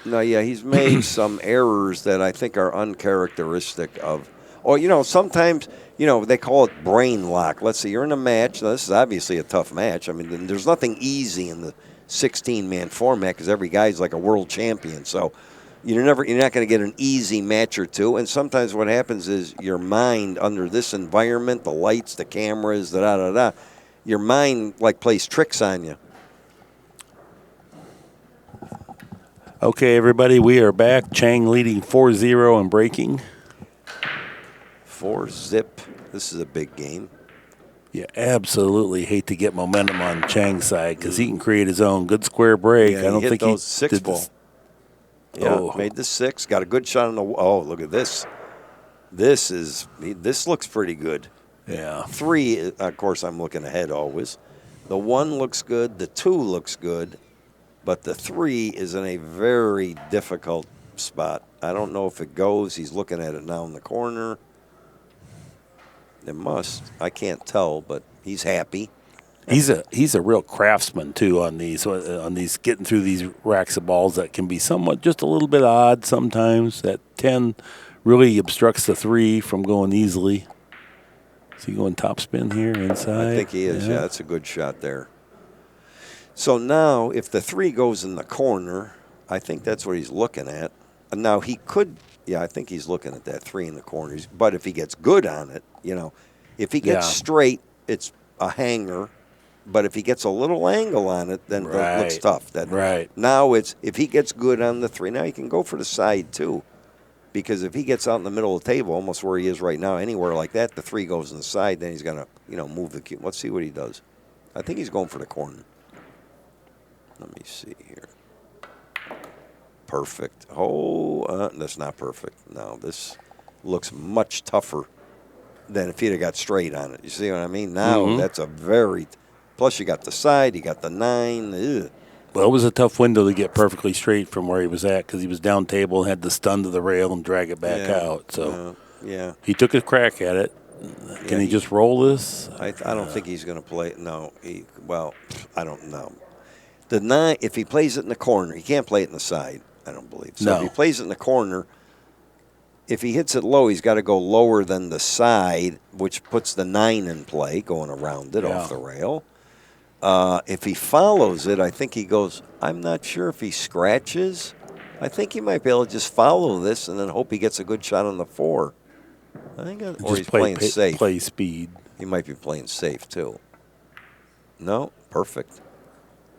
No, yeah, he's made some errors that I think are uncharacteristic of. Or, sometimes, they call it brain lock. Let's see, you're in a match. Now, this is obviously a tough match. There's nothing easy in the 16-man format because every guy's like a world champion. So you're not going to get an easy match or two. And sometimes what happens is your mind under this environment, the lights, the cameras, your mind plays tricks on you. Okay, everybody, we are back. Chang leading 4-0 and breaking. 4-zip. This is a big game. You absolutely hate to get momentum on Chang's side because he can create his own good square break. Yeah, I don't think those he 6 did ball. this. Yeah, made the 6. Got a good shot on the. Oh, look at this. This looks pretty good. Yeah. 3, of course, I'm looking ahead always. The 1 looks good. The 2 looks good. But the 3 is in a very difficult spot. I don't know if it goes. He's looking at it now in the corner. It must. I can't tell, but he's happy. He's a real craftsman too on these getting through these racks of balls that can be somewhat just a little bit odd sometimes. That 10 really obstructs the 3 from going easily. Is he going top spin here inside? I think he is. Yeah, that's a good shot there. So now, if the 3 goes in the corner, I think that's what he's looking at. Now he could. Yeah, I think he's looking at that 3 in the corner. But if he gets good on it, if he gets straight, it's a hanger, but if he gets a little angle on it, then it looks tough. Right. Now it's if he gets good on the 3, now he can go for the side too. Because if he gets out in the middle of the table, almost where he is right now, anywhere like that, the 3 goes in the side, then he's going to, move the cue. Let's see what he does. I think he's going for the corner. Let me see here. Perfect. Oh, that's not perfect. No, this looks much tougher than if he'd have got straight on it. You see what I mean? Now that's a very... Plus you got the side, you got the 9. Ugh. Well, it was a tough window to get perfectly straight from where he was at because he was down table and had to stun to the rail and drag it back out. So he took a crack at it. Can he just roll this? I don't think he's going to play it. No. I don't know. The 9, if he plays it in the corner, he can't play it in the side, I don't believe. So if he plays it in the corner, if he hits it low, he's got to go lower than the side, which puts the 9 in play, going around it off the rail. If he follows it, I think he goes, I'm not sure if he scratches. I think he might be able to just follow this and then hope he gets a good shot on the 4. I think, or he's playing safe. Play speed. He might be playing safe, too. No, perfect.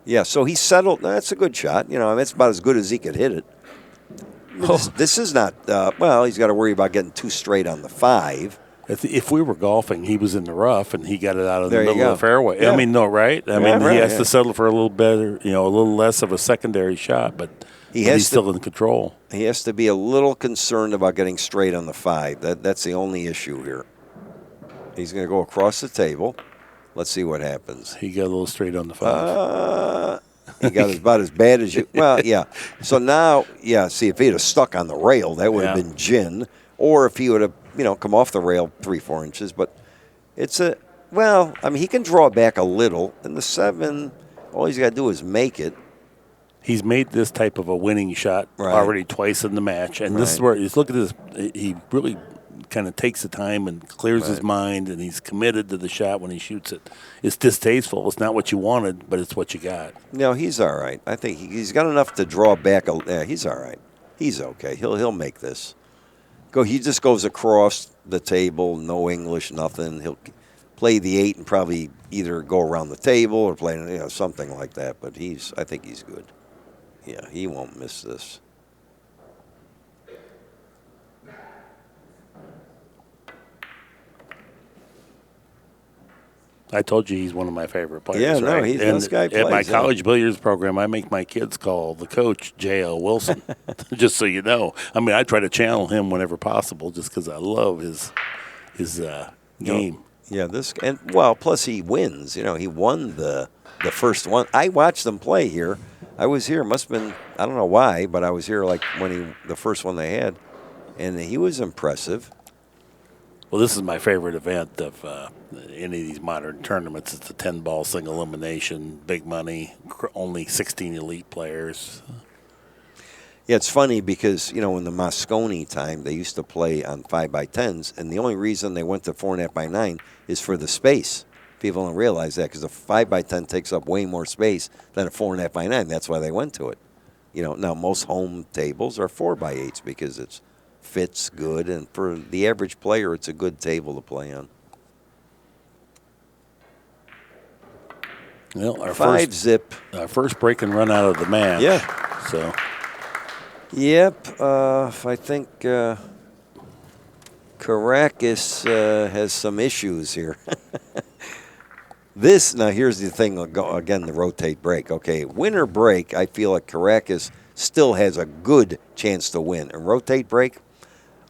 Yeah, so he settled. That's a good shot. It's about as good as he could hit it. This is not, he's got to worry about getting too straight on the 5. If we were golfing, he was in the rough and he got it out of the middle of the fairway. Yeah. I mean, no, right? I mean, he has to settle for a little better, a little less of a secondary shot, but he's still in control. He has to be a little concerned about getting straight on the 5. That's the only issue here. He's going to go across the table. Let's see what happens. He got a little straight on the 5. He got about as bad as you. Well, yeah. So now, see, if he'd have stuck on the rail, that would have been gin. Or if he would have, come off the rail 3-4 inches. But it's he can draw back a little. And the 7, all he's got to do is make it. He's made this type of a winning shot already twice in the match. And this is where, look at this, he really kind of takes the time and clears his mind, and he's committed to the shot when he shoots it. It's distasteful. It's not what you wanted, but it's what you got. No, he's all right. I think he's got enough to draw back. He's all right. He's okay. He'll make this. He just goes across the table, no English, nothing. He'll play the 8 and probably either go around the table or play something like that. But I think he's good. Yeah, he won't miss this. I told you he's one of my favorite players. Yeah, no, right? this guy plays. At my college billiards program, I make my kids call the coach J.L. Wilson, just so you know. I mean, I try to channel him whenever possible just because I love his game. Yeah, plus he wins. He won the first one. I watched them play here. I was here. Must have been, I don't know why, but I was here like when the first one they had, and he was impressive. Well, this is my favorite event of any of these modern tournaments. It's a 10-ball single elimination, big money, only 16 elite players. Yeah, it's funny because, in the Moscone time, they used to play on 5x10s, and the only reason they went to 4.5x9 is for the space. People don't realize that because a 5x10 takes up way more space than a 4.5x9. That's why they went to it. Now most home tables are 4x8s because it fits good, and for the average player, it's a good table to play on. Well, our 5-zip. Our first break and run out of the match. Yeah. So. Yep. I think Kazakis has some issues here. Now here's the thing, again, the rotate break. Okay, winner break, I feel like Kazakis still has a good chance to win. And rotate break,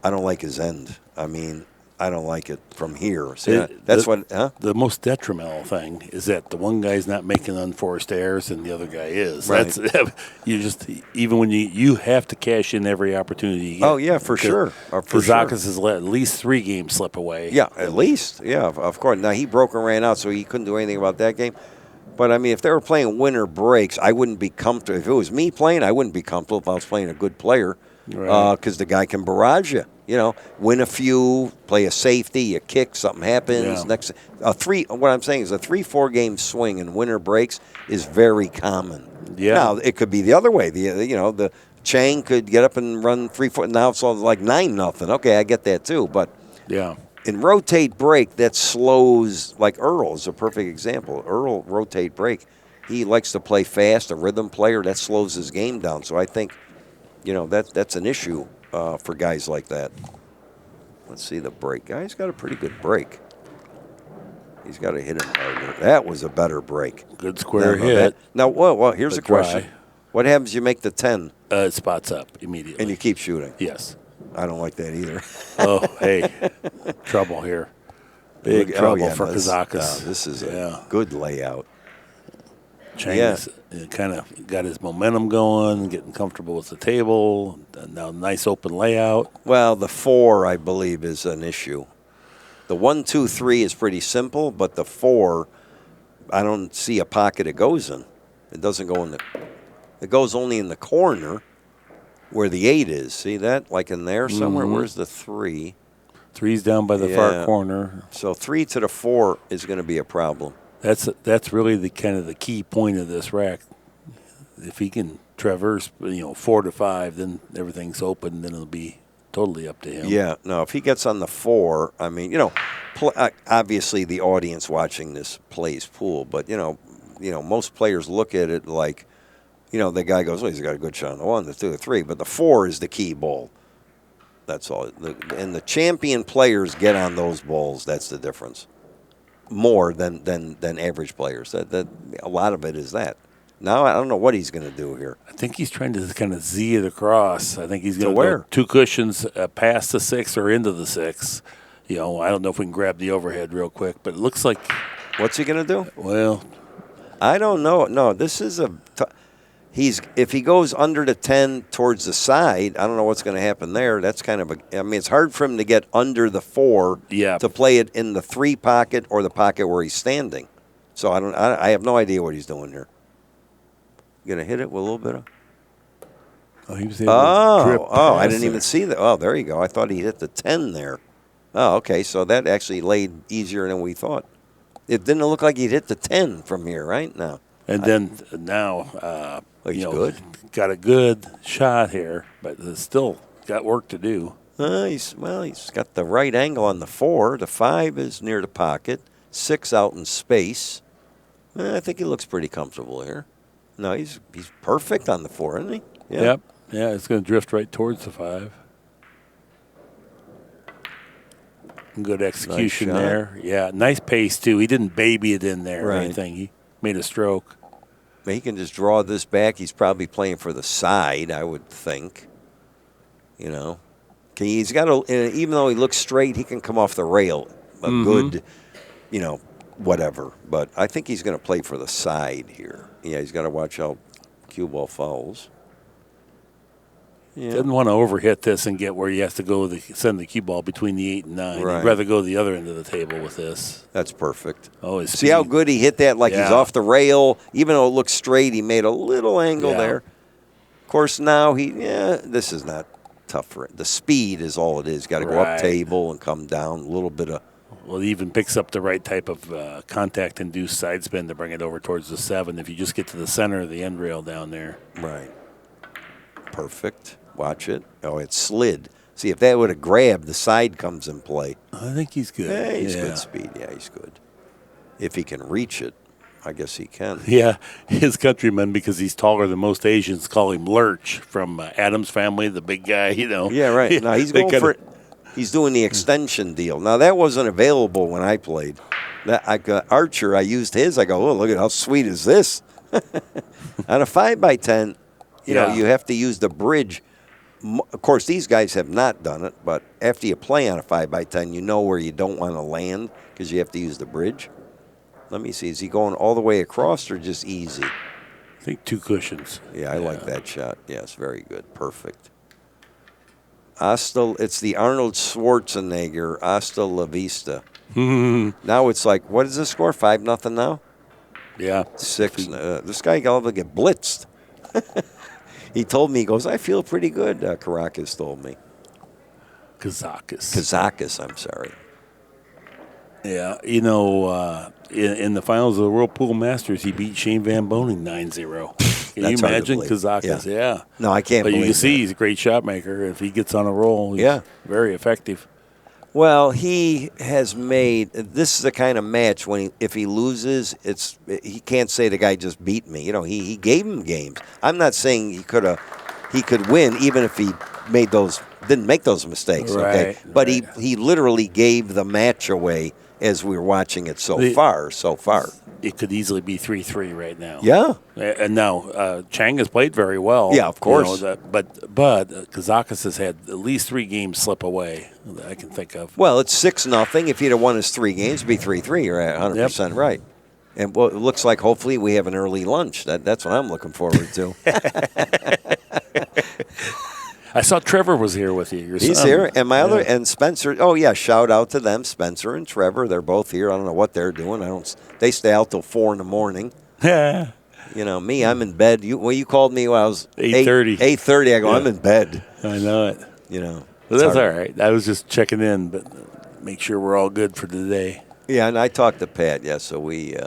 I don't like his end. I mean, I don't like it from here. So the most detrimental thing is that the one guy's not making unforced errors and the other guy is. Right. Even when you have to cash in every opportunity you get. Oh yeah, for sure. Kazakis has let at least 3 games slip away. Yeah, at least. Yeah, of course. Now he broke and ran out, so he couldn't do anything about that game. But I mean, if they were playing winner breaks, I wouldn't be comfortable. If it was me playing, I wouldn't be comfortable if I was playing a good player, because the guy can barrage you. Win a few, play a safety, a kick, something happens. Yeah. What I'm saying is a 3-4 game swing in winner breaks is very common. Yeah. Now it could be the other way. The Chang could get up and run 3-4. Now it's all like 9-0. Okay, I get that too. But yeah, in rotate break, that slows, like Earl is a perfect example. Earl, rotate break, he likes to play fast, a rhythm player, that slows his game down. So I think, that's an issue for guys like that. Let's see the break. Guy's got a pretty good break. He's got to hit him harder. That was a better break. Good square hit. Now, well, here's a question. Dry. What happens if you make the 10? It spots up immediately. And you keep shooting? Yes. I don't like that either. Oh, hey. Trouble here. Big trouble for Kazakis. This is a good layout. Chang's kind of got his momentum going, getting comfortable with the table. Now, nice open layout. Well, the 4, I believe, is an issue. The 1, 2, 3 is pretty simple, but the 4, I don't see a pocket it goes in. It doesn't go in the. It goes only in the corner where the 8 is. See that? Like in there somewhere? Mm-hmm. Where's the 3? 3's down by the far corner. So 3 to the 4 is going to be a problem. That's really the kind of the key point of this rack. If he can traverse, 4 to 5, then everything's open. Then it'll be totally up to him. Yeah. No, if he gets on the 4, I mean, obviously the audience watching this plays pool, but most players look at it like, the guy goes, well, he's got a good shot on the 1, the 2, the 3, but the 4 is the key ball. That's all. And the champion players get on those balls. That's the difference. More than average players. That a lot of it is that. Now I don't know what he's going to do here. I think he's trying to kind of Z it across. I think he's going to go 2 cushions past the 6 or into the 6. I don't know if we can grab the overhead real quick, but it looks like. What's he going to do? Well, I don't know. No, this is if he goes under the 10 towards the side, I don't know what's going to happen there. That's kind of it's hard for him to get under the 4 to play it in the 3 pocket or the pocket where he's standing. So I have no idea what he's doing here. Going to hit it with a little bit of. Oh, he was able to drip I didn't even see that. Oh, there you go. I thought he hit the 10 there. Oh, okay. So that actually laid easier than we thought. It didn't look like he'd hit the 10 from here, right? No. And then now, he's good. Got a good shot here, but it's still got work to do. He's got the right angle on the 4. The 5 is near the pocket. 6 out in space. I think he looks pretty comfortable here. No, he's perfect on the 4, isn't he? Yeah. Yep. Yeah, it's going to drift right towards the 5. Good execution there. Yeah, nice pace, too. He didn't baby it in there or anything. He made a stroke. He can just draw this back. He's probably playing for the side, I would think. He's got even though he looks straight, he can come off the rail. A good, whatever. But I think he's going to play for the side here. Yeah, he's got to watch out cue ball fouls. Yeah. Doesn't want to overhit this and get where he has to send the cue ball between the 8 and 9. Right. He'd rather go to the other end of the table with this. That's perfect. Oh, see how good he hit that? Like he's off the rail. Even though it looks straight, he made a little angle there. Of course, now this is not tough for it. The speed is all it is. Got to go up table and come down a little bit of. Well, he even picks up the right type of contact-induced side spin to bring it over towards the 7 if you just get to the center of the end rail down there. Right. Perfect. Watch it. Oh, it slid. See, if that would have grabbed, the side comes in play. I think he's good. Yeah, he's good speed. Yeah, he's good. If he can reach it, I guess he can. Yeah, his countrymen, because he's taller than most Asians, call him Lurch from Adam's Family, the big guy, Yeah, right. Now, he's going for it. He's doing the extension deal. Now, that wasn't available when I played. Archer, I used his. I go, oh, look at how sweet is this. On a 5x10, you have to use the bridge. Of course, these guys have not done it, but after you play on a 5x10, you know where you don't want to land because you have to use the bridge. Let me see. Is he going all the way across or just easy? I think 2 cushions. Yeah, I like that shot. Yes, very good. Perfect. It's the Arnold Schwarzenegger Hasta la Vista. Now it's like, what is the score? 5-0 now? Yeah. 6. This guy got to get blitzed. He told me, he goes, I feel pretty good, Caracas told me. Kazakis, I'm sorry. Yeah, in the finals of the World Pool Masters, he beat Shane Van Boening 9-0. Can you imagine Kazakis? Yeah. No, I can't But believe you can see that. he's a great shot maker. If he gets on a roll, he's very effective. Well, he has made. This is the kind of match when if he loses, he can't say the guy just beat me. You know, he gave him games. I'm not saying he could win even if he didn't make those mistakes. Okay, Right, but right. he literally gave the match away as we were watching it so far. It could easily be 3-3 right now. Yeah. And now Chang has played very well. Yeah, of course. But Kazakis has had at least 3 games slip away that I can think of. Well, it's 6-0. If he'd have won his 3 games, it'd be 3-3. You're 100% right. And it looks like hopefully we have an early lunch. That's what I'm looking forward to. I saw Trevor was here with you. Your He's son. here, and and Spencer. Oh yeah, shout out to them, Spencer and Trevor. They're both here. I don't know what they're doing. They stay out till 4 a.m. Yeah. You know me, I'm in bed. You called me when I was 8:30. 8:30. I go, I'm in bed. I know it. You know. But that's all right. I was just checking in, but make sure we're all good for today. Yeah, and I talked to Pat. Yeah, so we.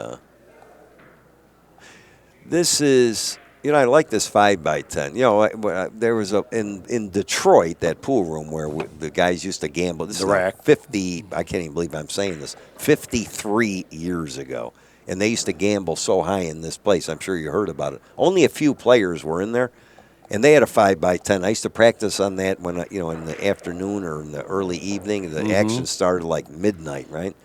This is. You know, I like this 5x10. You know, there was in Detroit, that pool room where the guys used to gamble. This The is like rack. 50. I can't even believe I'm saying this. 53 years ago, and they used to gamble so high in this place. I'm sure you heard about it. Only a few players were in there, and they had a 5x10. I used to practice on that when in the afternoon or in the early evening. The action started like midnight, right?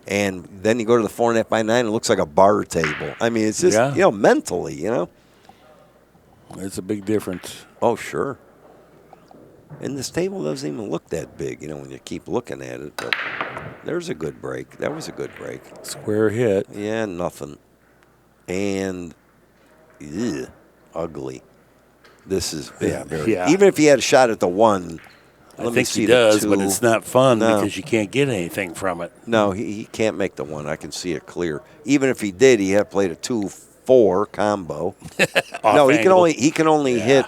And then you go to the 4.5x9. It looks like a bar table. I mean, it's just mentally, It's a big difference. Oh, sure. And this table doesn't even look that big, when you keep looking at it. But there's a good break. That was a good break. Square hit. Yeah, nothing. And, ugly. This is very. Yeah. Even if he had a shot at the 1, I think he does, but it's not fun because you can't get anything from it. No, he can't make the 1. I can see it clear. Even if he did, he had played a 2-4 combo. No, he can only hit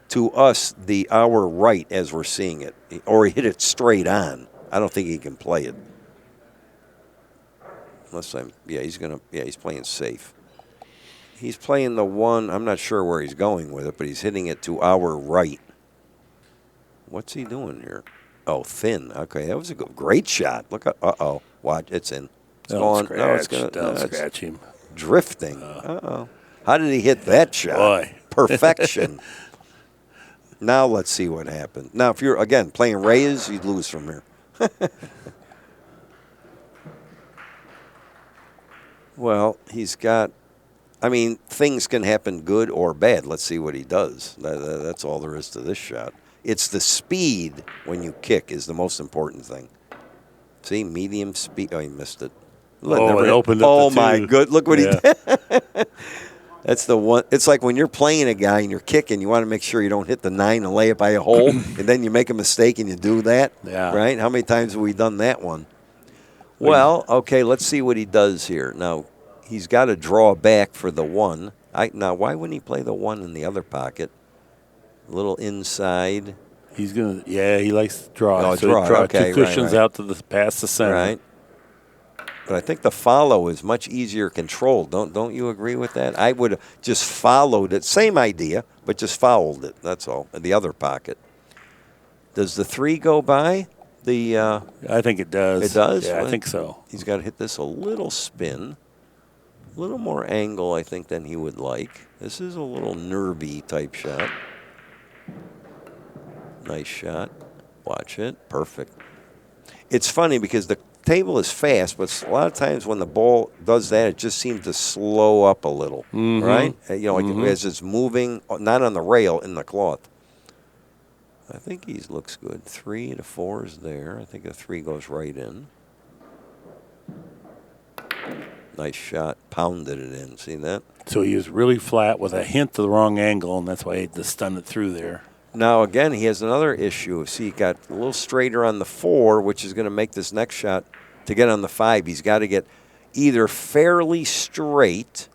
to us our right as we're seeing it, or he hit it straight on. I don't think he can play it. He's playing safe. He's playing the 1. I'm not sure where he's going with it, but he's hitting it to our right. What's he doing here? Oh, thin. Okay, that was a great shot. Look, watch, it's in. It's Don't going. No, it's scratch. going. Don't scratch him. Drifting. How did he hit that shot? Boy. Perfection. Now let's see what happened. Now, if you're, again, playing Reyes, you'd lose from here. Well, he's got, things can happen good or bad. Let's see what he does. That's all there is to this shot. It's the speed when you kick is the most important thing. See, medium speed. Oh, he missed it. It opened up. Oh, my good. Look what he did. That's the one. It's like when you're playing a guy and you're kicking, you want to make sure you don't hit the 9 and lay it by a hole, and then you make a mistake and you do that. Yeah. Right? How many times have we done that one? Well, okay, let's see what he does here. Now, he's got to draw back for the 1. Now, why wouldn't he play the 1 in the other pocket? A little inside. He's going to, he likes to draw. Oh, so draw. He Okay, 2 cushions right. out to past the center. Right. But I think the follow is much easier controlled. Don't you agree with that? I would have just followed it. Same idea, but just followed it. That's all. In the other pocket. Does the 3 go by? I think it does. It does? Yeah, I think so. He's got to hit this a little spin. A little more angle, I think, than he would like. This is a little nervy type shot. Nice shot. Watch it. Perfect. It's funny because the table is fast, but a lot of times when the ball does that, it just seems to slow up a little, right? As it's moving, not on the rail, in the cloth. I think he looks good. 3 to 4 is there. I think a 3 goes right in. Nice shot. Pounded it in. See that? So he was really flat with a hint to the wrong angle, and that's why he had to stun it through there. Now, again, he has another issue. See, he got a little straighter on the 4, which is going to make this next shot to get on the 5. He's got to get either fairly straight.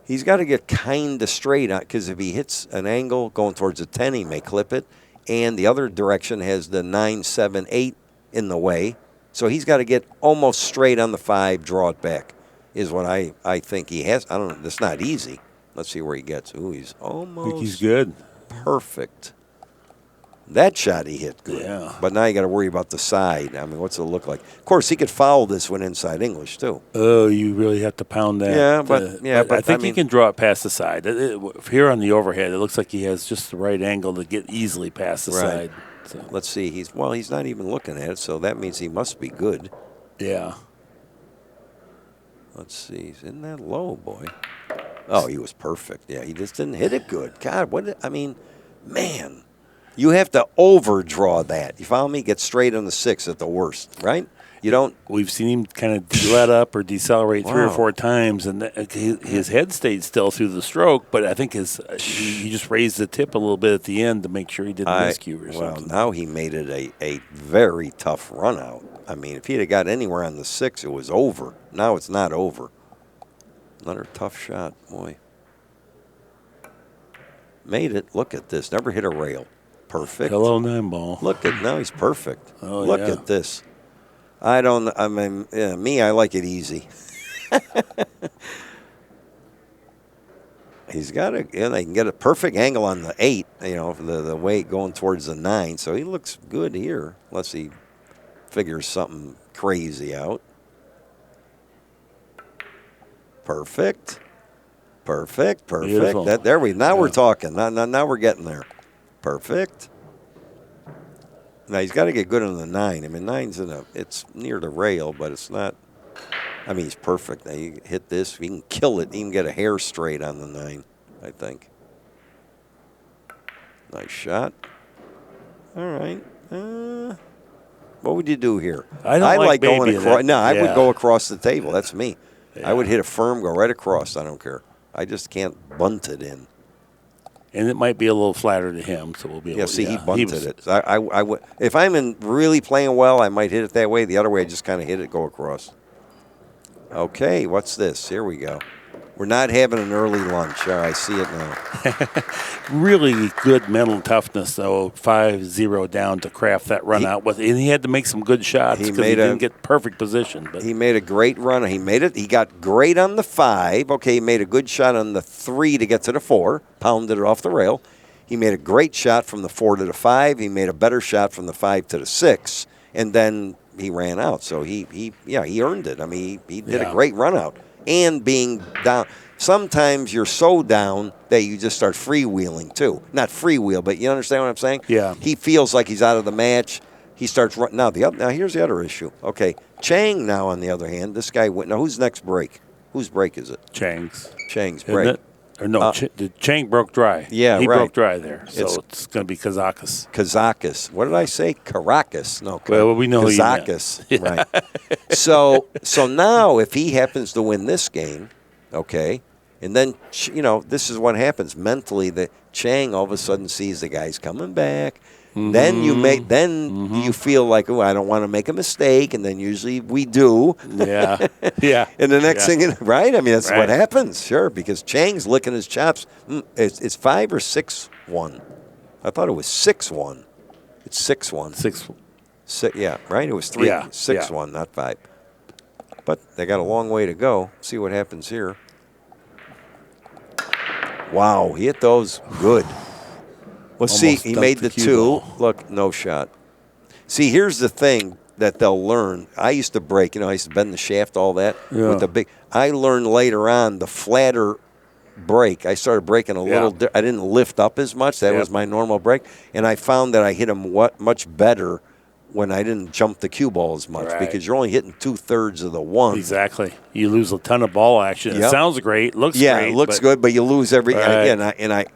He's got to get kind of straight on, because if he hits an angle going towards the 10, he may clip it. And the other direction has the 9, 7, 8 in the way. So he's got to get almost straight on the 5, draw it back, is what I think he has. I don't know. That's not easy. Let's see where he gets. Ooh, he's almost. I think he's good. Perfect. That shot he hit good. Yeah. But now you got to worry about the side. I mean, what's it look like? Of course, he could foul this one inside English, too. Oh, you really have to pound that. Yeah, but I think I mean, he can draw it past the side. Here on the overhead, it looks like he has just the right angle to get easily past the side. So. Let's see. He's not even looking at it, so that means he must be good. Yeah. Let's see. He's in that low, boy. Oh, he was perfect. Yeah, he just didn't hit it good. God, man. You have to overdraw that. You follow me? Get straight on the 6 at the worst, right? You don't. We've seen him kind of let up or decelerate 3 or 4 times, and his head stayed still through the stroke. But I think he just raised the tip a little bit at the end to make sure he didn't miscue or something. Well, now he made it a very tough run out. I mean, if he'd have got anywhere on the 6, it was over. Now it's not over. Another tough shot, boy. Made it. Look at this. Never hit a rail. Perfect. Hello, 9-ball. Look at now he's perfect. Oh, Look yeah. at this. I like it easy. He's got they can get a perfect angle on the 8, the way going towards the 9. So he looks good here, unless he figures something crazy out. Perfect. Beautiful. Now we're talking. Now we're getting there. Perfect. Now he's got to get good on the 9. I mean, 9's it's near the rail, but it's not. I mean, he's perfect. Now you hit this, he can kill it. He can get a hair straight on the 9, I think. Nice shot. All right. What would you do here? I like going across. No, I would Yeah. go across the table. That's me. Yeah. I would hit a firm, go right across. I don't care. I just can't bunt it in. And it might be a little flatter to him, so we'll be able to. He bunted it. I would, if I'm really playing well, I might hit it that way. The other way, I just kind of hit it, go across. Okay, what's this? Here we go. We're not having an early lunch. All right, I see it now. Really good mental toughness, though, 5-0 down to craft that run out with. And he had to make some good shots because he didn't get perfect position. But he made a great run. He made it. He got great on the 5. Okay, he made a good shot on the 3 to get to the 4, pounded it off the rail. He made a great shot from the 4 to the 5. He made a better shot from the 5 to the 6, and then he ran out. So he earned it. I mean, he did a great run out. And being down. Sometimes you're so down that you just start freewheeling, too. Not freewheel, but you understand what I'm saying? Yeah. He feels like he's out of the match. He starts running. Now here's the other issue. Okay, Chang now, on the other hand, this guy went. Now, who's next break? Whose break is it? Chang's break. It? Or no, Chang broke dry. Yeah, he right. broke dry there. So it's going to be Kazakis. Kazakis. What did I say? Caracas. No. Well, we know Kazakis. Who you meant. Right. So now, if he happens to win this game, okay, and then this is what happens mentally. That Chang all of a sudden sees the guy's coming back. Mm-hmm. Then you feel like, I don't want to make a mistake, and then usually we do. Yeah, yeah. And the next thing, right? I mean, that's right. what happens, sure, because Chang's licking his chops. It's 5 or 6-1. I thought it was 6-1. It's 6-1. 6. Yeah, right. It was 6-1, not 5. But they got a long way to go. See what happens here. Wow, he hit those good. Well, see, he made the 2. Look, no shot. See, here's the thing that they'll learn. I used to break, I used to bend the shaft, all that. Yeah. With the big. I learned later on the flatter break. I started breaking a little. I didn't lift up as much. That was my normal break. And I found that I hit them much better when I didn't jump the cue ball as much because you're only hitting 2/3 of the 1. Exactly. You lose a ton of ball action. Yep. It sounds great. Looks great. Yeah, it looks good, but you lose every. Right. And I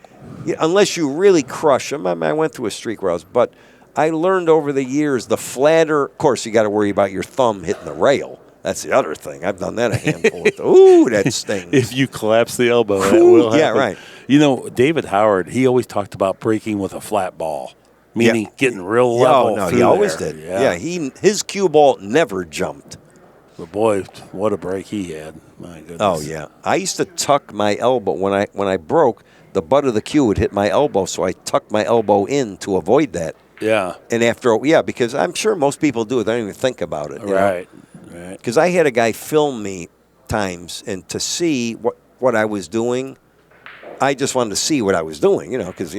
unless you really crush them. I went through a streak where but I learned over the years the flatter. Of course, you got to worry about your thumb hitting the rail. That's the other thing. I've done that a handful of Ooh, that stings. If you collapse the elbow, that will happen. Yeah, right. David Howard, he always talked about breaking with a flat ball, meaning getting real level. Oh, no, through he always there. did. Yeah, his cue ball never jumped. But boy, what a break he had. My goodness. Oh, yeah. I used to tuck my elbow. When I broke, the butt of the cue would hit my elbow, so I tucked my elbow in to avoid that. Yeah. And because I'm sure most people do it. They don't even think about it. Right. Because I had a guy film me times, and to see what I was doing, I just wanted to see what I was doing, because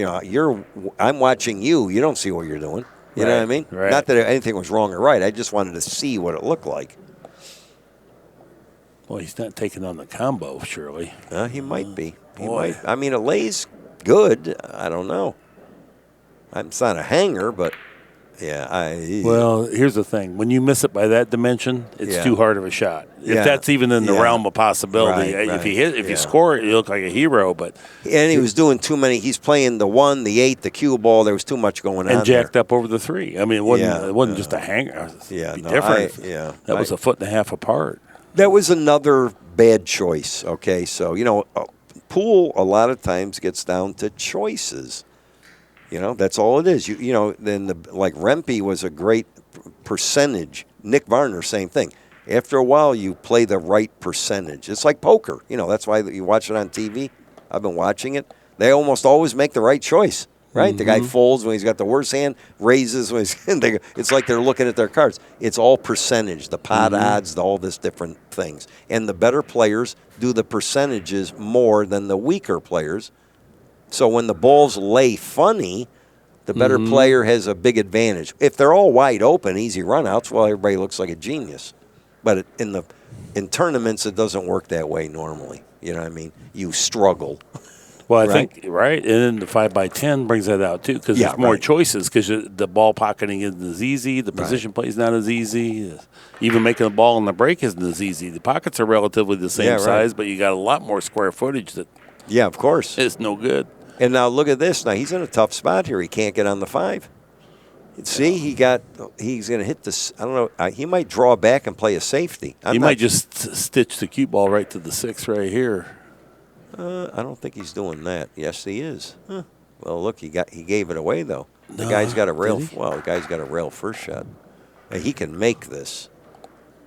I'm watching you. You don't see what you're doing. You know what I mean? Right. Not that anything was wrong or right. I just wanted to see what it looked like. Well, he's not taking on the combo, surely. He might be. He boy. might. I mean, it lays good. I don't know. It's not a hanger, but yeah. Well, here's the thing: when you miss it by that dimension, it's too hard of a shot. If that's even in the realm of possibility, Right, if you score it, you look like a hero. But and he was doing too many. He's playing the 1, the 8, the cue ball. There was too much going on. And jacked up over the 3. I mean, it wasn't just a hanger. It'd be different. That was a foot and a half apart. That was another bad choice. Okay, so pool a lot of times gets down to choices. That's all it is. Then like Rempe was a great percentage. Nick Varner, same thing. After a while, you play the right percentage. It's like poker. That's why you watch it on TV. I've been watching it. They almost always make the right choice, right? Mm-hmm. The guy folds when he's got the worst hand, raises when he's. It's like they're looking at their cards. It's all percentage, the pot odds, all this different things. And the better players do the percentages more than the weaker players. So when the balls lay funny, the better player has a big advantage. If they're all wide open, easy runouts, well, everybody looks like a genius. But in tournaments, it doesn't work that way normally. You know what I mean? You struggle. Well, I think, right? And then the 5x10 brings that out, too, because there's more choices because the ball pocketing isn't as easy. The position play is not as easy. Even making the ball in the break isn't as easy. The pockets are relatively the same size, but you got a lot more square footage that of course. It's no good. And now look at this. Now he's in a tough spot here. He can't get on the 5. See, he's going to hit this. I don't know. He might draw back and play a safety. He might just stitch the cue ball right to the 6 right here. I don't think he's doing that. Yes, he is. Huh. Well, look, he gave it away though. The guy's got a rail. Well, the guy's got a rail first shot. He can make this,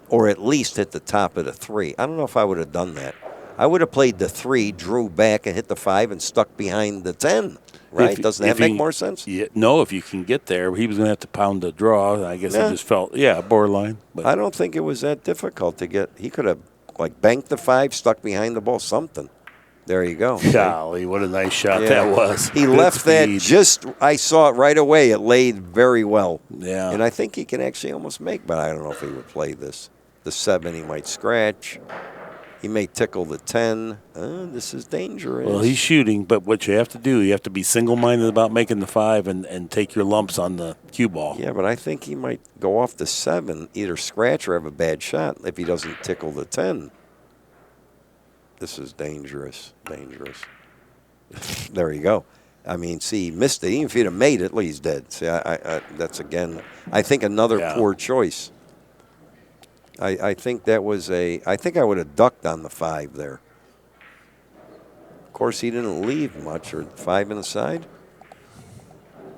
or at least hit the top of the 3. I don't know if I would have done that. I would have played the 3, drew back, and hit the 5, and stuck behind the 10. Right? Doesn't that make more sense? Yeah, no, if you can get there, he was going to have to pound the draw. I guess he just felt, borderline. But I don't think it was that difficult to get. He could have banked the 5, stuck behind the ball, something. There you go. Golly, what a nice shot that was. He left that I saw it right away. It laid very well. Yeah. And I think he can actually almost make, but I don't know if he would play this. The 7 he might scratch. He may tickle the 10. This is dangerous. Well, he's shooting, but what you have to do, you have to be single-minded about making the 5 and take your lumps on the cue ball. Yeah, but I think he might go off the 7, either scratch or have a bad shot if he doesn't tickle the 10. This is dangerous. There you go. I mean, see, he missed it. Even if he'd have made it, he's dead. See, that's, again, I think another poor choice. I think that was I think I would have ducked on the 5 there. Of course, he didn't leave much, or 5 in the side.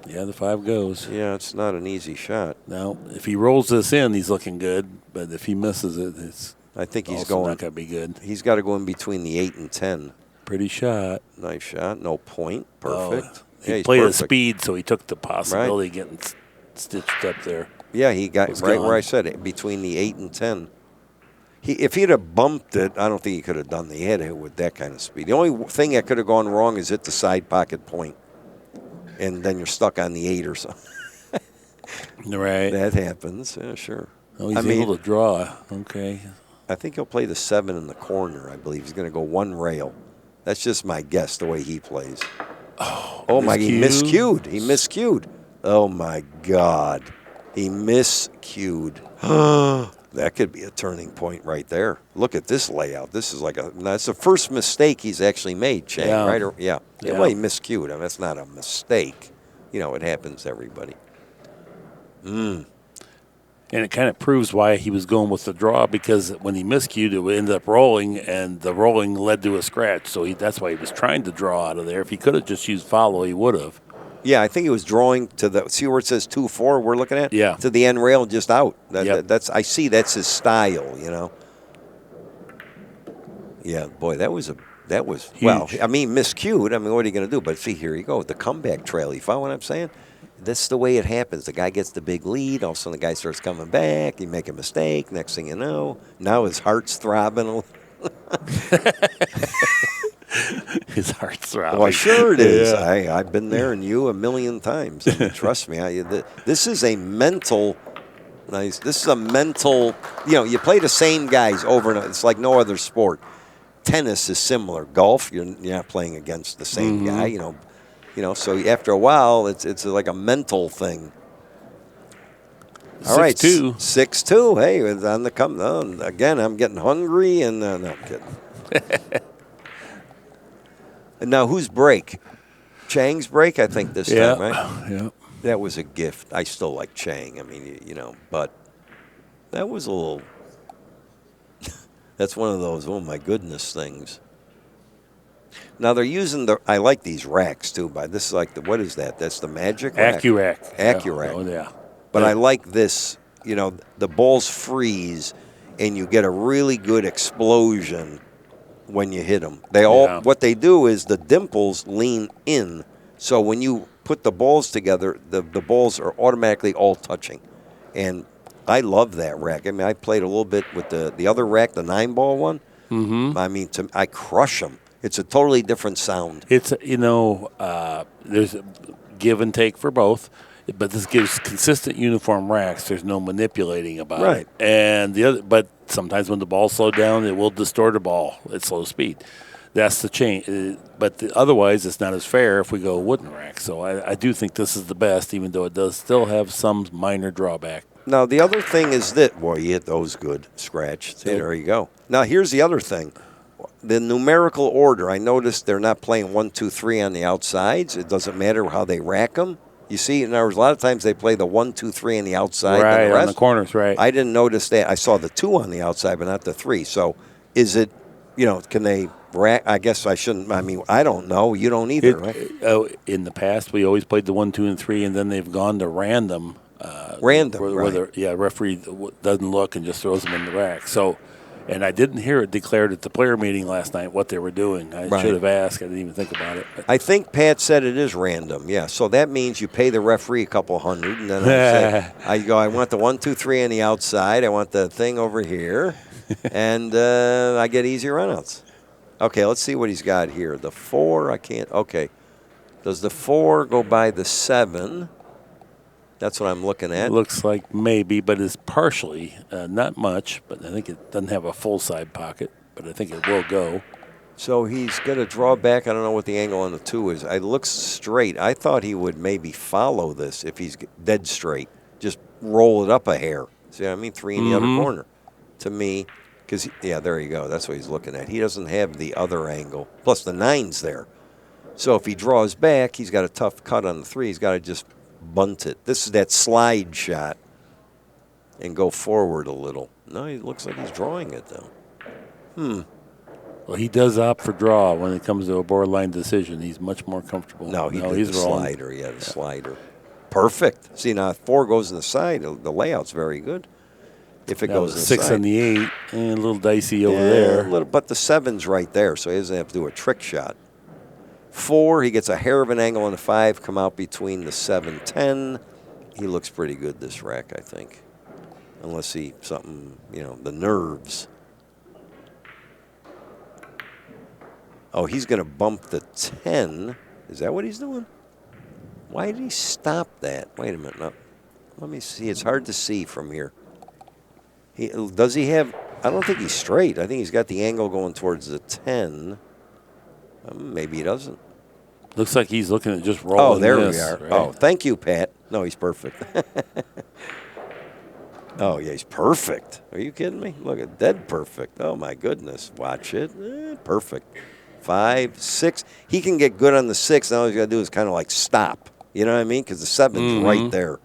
Yeah, the 5 goes. Yeah, it's not an easy shot. Now, if he rolls this in, he's looking good. But if he misses it, I think he's also not going to be good. He's got to go in between the 8 and 10. Pretty shot. Nice shot. No point. Perfect. He played at speed, so he took the possibility of getting stitched up there. Yeah, he got right where I said it, between the 8 and 10. If he'd have bumped it, I don't think he could have done that. He had to hit with that kind of speed. The only thing that could have gone wrong is hit the side pocket point, and then you're stuck on the 8 or something. Right. That happens. Yeah, sure. Oh, he's able to draw. Okay. I think he'll play the 7 in the corner, I believe. He's going to go 1 rail. That's just my guess, the way he plays. Oh my, he miscued. He miscued. Oh, my God. He miscued. That could be a turning point right there. Look at this layout. This is that's the first mistake he's actually made, Chang, right? Well, he miscued. I mean, that's not a mistake. It happens to everybody. And it kind of proves why he was going with the draw, because when he miscued, it ended up rolling, and the rolling led to a scratch. So that's why he was trying to draw out of there. If he could have just used follow, he would have. Yeah, I think he was drawing to the. See where it says 2-4. We're looking at. Yeah. To the end rail, just out. I see. That's his style. Yeah, boy, that was huge. Well, I mean, miscued. I mean, what are you going to do? But see, here you go. The comeback trail. You follow what I'm saying? That's the way it happens. The guy gets the big lead. All of a sudden, the guy starts coming back. You make a mistake. Next thing you know, now his heart's throbbing. His heart's throbbing. Well, sure it is. Yeah. I've been there and you a million times. I mean, trust me. This is a mental. Nice. This is a mental. You play the same guys over and over. It's like no other sport. Tennis is similar. Golf, you're not playing against the same guy. So after a while, it's like a mental thing. All right, 6-2. 6-2. Hey, it's on the come. Oh, again, I'm getting hungry, and no, I'm kidding. And now, whose break? Chang's break, I think, this time, right? Yeah. That was a gift. I still like Chang. I mean, but that was a little. That's one of those, oh my goodness, things. Now they're using I like these racks too. This is like what is that? That's the magic rack? Accurac. Accurac. Oh, yeah. But I like this, the balls freeze and you get a really good explosion when you hit them. What they do is the dimples lean in. So when you put the balls together, the balls are automatically all touching. And I love that rack. I mean, I played a little bit with the other rack, the 9-ball one. Mm-hmm. I mean, I crush them. It's a totally different sound. It's, there's a give and take for both, but this gives consistent uniform racks. There's no manipulating about it. And but sometimes when the ball's slowed down, it will distort a ball at slow speed. That's the change. But otherwise, it's not as fair if we go wooden rack. So I do think this is the best, even though it does still have some minor drawback. Now, the other thing is that, boy, you hit those good. Scratch. See, there you go. Now, here's the other thing. The numerical order, I noticed they're not playing 1, 2, 3 on the outsides. It doesn't matter how they rack them. You see, in other words, a lot of times they play the 1, 2, 3 on the outside. Right, and the rest. on the corners, right. I didn't notice that. I saw the 2 on the outside, but not the 3. So is it, can they rack? I guess I shouldn't. I mean, I don't know. You don't either, right? In the past, we always played the 1, 2, and 3, and then they've gone to random. Where the referee doesn't look and just throws them in the rack. So, and I didn't hear it declared at the player meeting last night what they were doing. I should have asked. I didn't even think about it. But. I think Pat said it is random. Yeah, so that means you pay the referee a couple $100, and then I want the 1, 2, 3 on the outside. I want the thing over here, and I get easy runouts. Okay, let's see what he's got here. The 4, I can't. Okay, does the 4 go by the 7? That's what I'm looking at. Looks like maybe, but it's partially, not much. But I think it doesn't have a full side pocket, but I think it will go. So he's going to draw back. I don't know what the angle on the 2 is. It looks straight. I thought he would maybe follow this if he's dead straight. Just roll it up a hair. See what I mean? 3 in the other corner. To me, because, there you go. That's what he's looking at. He doesn't have the other angle. Plus the 9's there. So if he draws back, he's got a tough cut on the 3. He's got to just bunt it. This is that slide shot and go forward a little. No, he looks like he's drawing it, though. Well, he does opt for draw when it comes to a borderline decision. He's much more comfortable. No, he's the rolling. slider. Yeah, the slider. Perfect. See, now if 4 goes in the side, the layout's very good. If it goes in the 6 side. and the 8, and a little dicey over there. A little, but the 7's right there, so he doesn't have to do a trick shot. 4, he gets a hair of an angle on the 5, come out between the 7, 10. He looks pretty good, this rack, I think. Unless the nerves. Oh, he's going to bump the 10. Is that what he's doing? Why did he stop that? Wait a minute. No. Let me see. It's hard to see from here. Does he have... I don't think he's straight. I think he's got the angle going towards the 10. Maybe he doesn't. Looks like he's looking at just rolling. Oh, there this, we are. Right? Oh, thank you, Pat. No, he's perfect. Oh, yeah, he's perfect. Are you kidding me? Look at dead perfect. Oh, my goodness. Watch it. Perfect. 5, 6. He can get good on the 6. Now all he's got to do is kind of like stop. You know what I mean? Because the 7's right there.